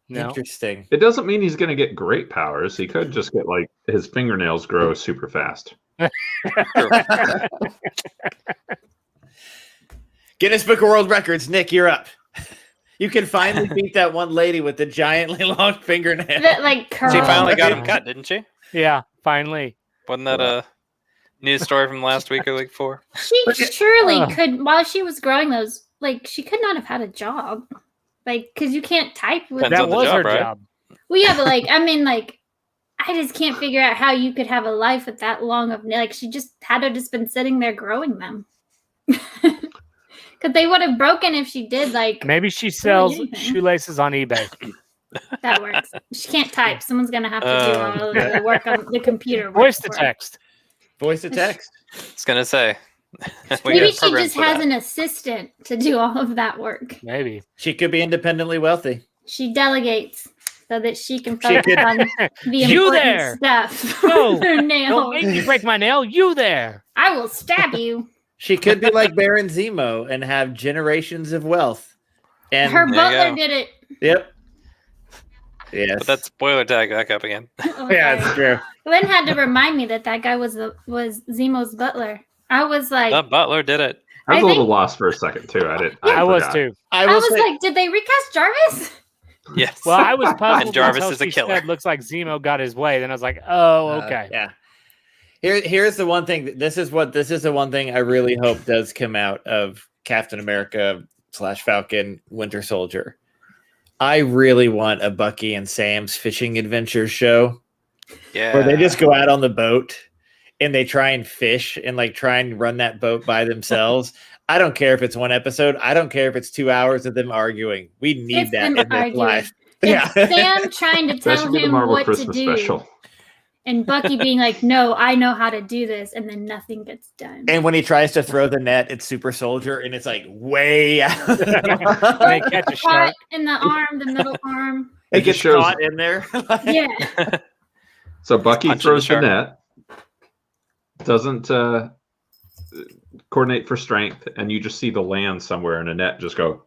No. interesting. It doesn't mean he's going to get great powers. He could just get like his fingernails grow super fast. Guinness Book of World Records, Nick, you're up. You can finally beat that one lady with the giantly long fingernail. That like curl. She finally got him cut, didn't she? Yeah. Finally. Wasn't that a news story from last week or week before? She surely could, while she was growing those, like, she could not have had a job. Like, because you can't type with Depends That on the was job, her right? job. Well, yeah, but like, I mean, like, I just can't figure out how you could have a life with that long of, like, she just had to just been sitting there growing them. Because they would have broken if she did, like, Maybe she sells anything. shoelaces on eBay. that works. She can't type. Someone's going to have to do all of the work on the computer. Voice to for her. text. Voice to text. I was gonna say. We Maybe got she programs just for has that. an assistant to do all of that work. Maybe. She could be independently wealthy. She delegates so that she can She focus could- on the You important there. stuff. No, With her Don't nails. make me break my nail. You there. I will stab you. She could be like Baron Zemo and have generations of wealth. And Her There you butler go. did it. yep. Yes. But that's spoiler tag back up again. yeah, it's true. Glenn had to remind me that guy was Zemo's butler. I was like, The butler did it. I was I a little think- lost for a second too. I was forgot. too. I I will was say, like, did they recast Jarvis? Yes. Well, I was puzzled And Jarvis until is a she killer. said, looks like Zemo got his way. Then I was like, oh, okay. yeah. Here's the one thing. This is the one thing I really hope does come out of Captain America / Falcon Winter Soldier. I really want a Bucky and Sam's fishing adventures show yeah. where they just go out on the boat and they try and fish and like try and run that boat by themselves. I don't care if it's one episode. I don't care if it's 2 hours of them arguing. We need It's that them in this arguing. life. It's Sam trying to That tell should be the him Marvel what to Christmas do, special. and Bucky being like, "No, I know how to do this," and then nothing gets done. And when he tries to throw the net, it's Super Soldier, and it's like way out. They catch a Caught shark. in the arm, the middle arm. It It gets just shows- caught in there. Yeah, So Bucky punching throws the the shark. net, doesn't coordinate for strength, and you just see the land somewhere, and a net just go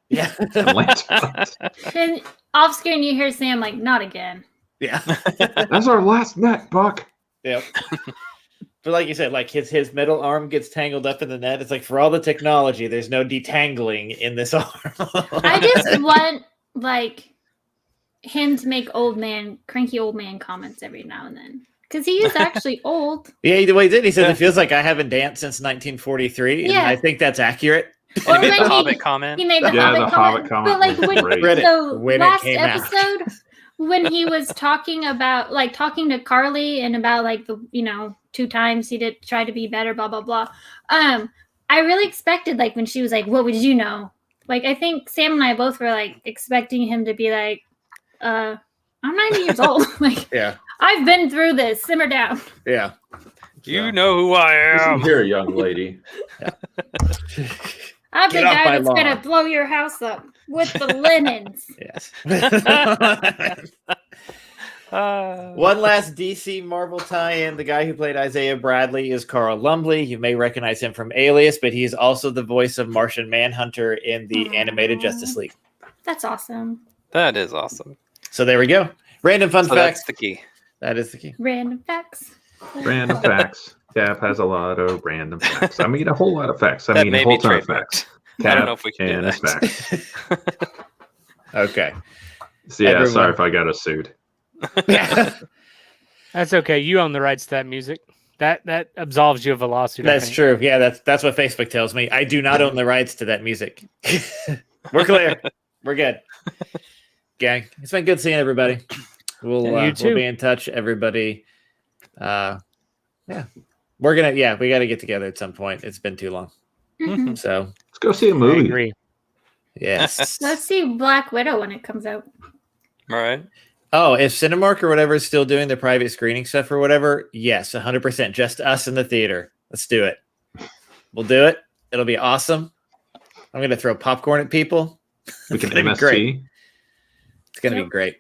yeah. and lands on it. and off screen you hear Sam like, "Not again." Yeah. That's our last net, Buck. Yep. But like you said, like his middle arm gets tangled up in the net. It's like for all the technology, there's no detangling in this arm. I just want like him to make cranky old man comments every now and then, because he is actually old. Yeah, he did. He said it feels like I haven't danced since 1943, and Yeah. I think that's accurate. And Or he made when the he- Hobbit comment. He made the Yeah, Hobbit the Hobbit comment but like was when great. Read it so when it last came out. episode when he was talking to Carly and about like the 2 times he did try to be better, blah blah blah. I really expected like when she was like, "What would you know?" Like I think Sam and I both were like expecting him to be like, "I'm 90 years old. Like Yeah. I've been through this. Simmer down." Yeah. You know who I Listen am. here, young lady. I'm the Get off guy my that's gonna lawn. blow your house up with the linens. Yes. Uh, One last DC Marvel tie-in. The guy who played Isaiah Bradley is Carl Lumbly. You may recognize him from Alias, but he's also the voice of Martian Manhunter in the animated Justice League. That's awesome. that is awesome. So there we go. Random fun So fact. that's the key. That is the key. Random facts. Random facts. Cap has a lot of random facts. I mean, a whole lot of facts. I That mean, may a whole be ton of trademarked. facts. I don't know if we can do and his that. facts. Okay. So, yeah, Everyone. sorry if I got us sued. Yeah, That's okay. You own the rights to that music. That absolves you of a lawsuit. I that's think. true. Yeah, that's what Facebook tells me. I do not own the rights to that music. We're clear. We're good. Gang, it's been good seeing everybody. We'll Yeah, you we'll too. be in touch, everybody. Yeah, we got to get together at some point. It's been too long. Mhm. So Let's go see a I movie. agree. yes. Let's see Black Widow when it comes out. All right. Oh, if Cinemark or whatever is still doing the private screening stuff or whatever, yes, 100%. Just us in the theater. Let's do it. We'll do it. It'll be awesome. I'm going to throw popcorn at people. We can It's gonna be great. MST. It's going to be Yep. great.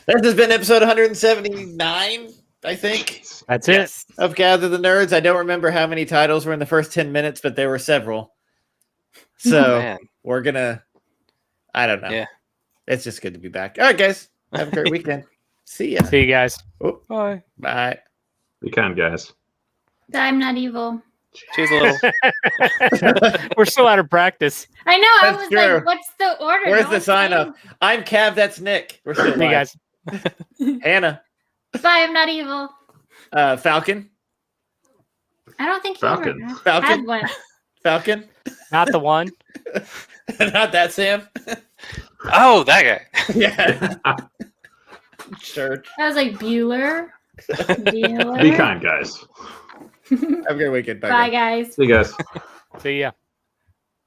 This has been episode 179, I think, That's it. Yes. of Gather the Nerds. I don't remember how many titles were in the first 10 minutes, but there were several. So Man. we're going to, I don't know. Yeah. It's just good to be back. All right, guys. Have a great weekend. See ya. See you guys. Bye. Bye. Be kind, guys. I'm not evil. Choose a little. We're still out of practice. I know. I That's was true. like, "What's the order?" Where's No the one's sign saying. up? I'm Cav. That's Nick. We're still See you live. guys. Hannah. Bye. I'm not evil. Falcon. I don't think he Falcon. ever Falcon. had one. Falcon. Not the one. Not that Sam. Oh, that guy. Yeah. Sure. I was like Bueller. Bueller. Be kind, guys. Have a great weekend. Bye. Bye, guys. guys. See you guys. See ya.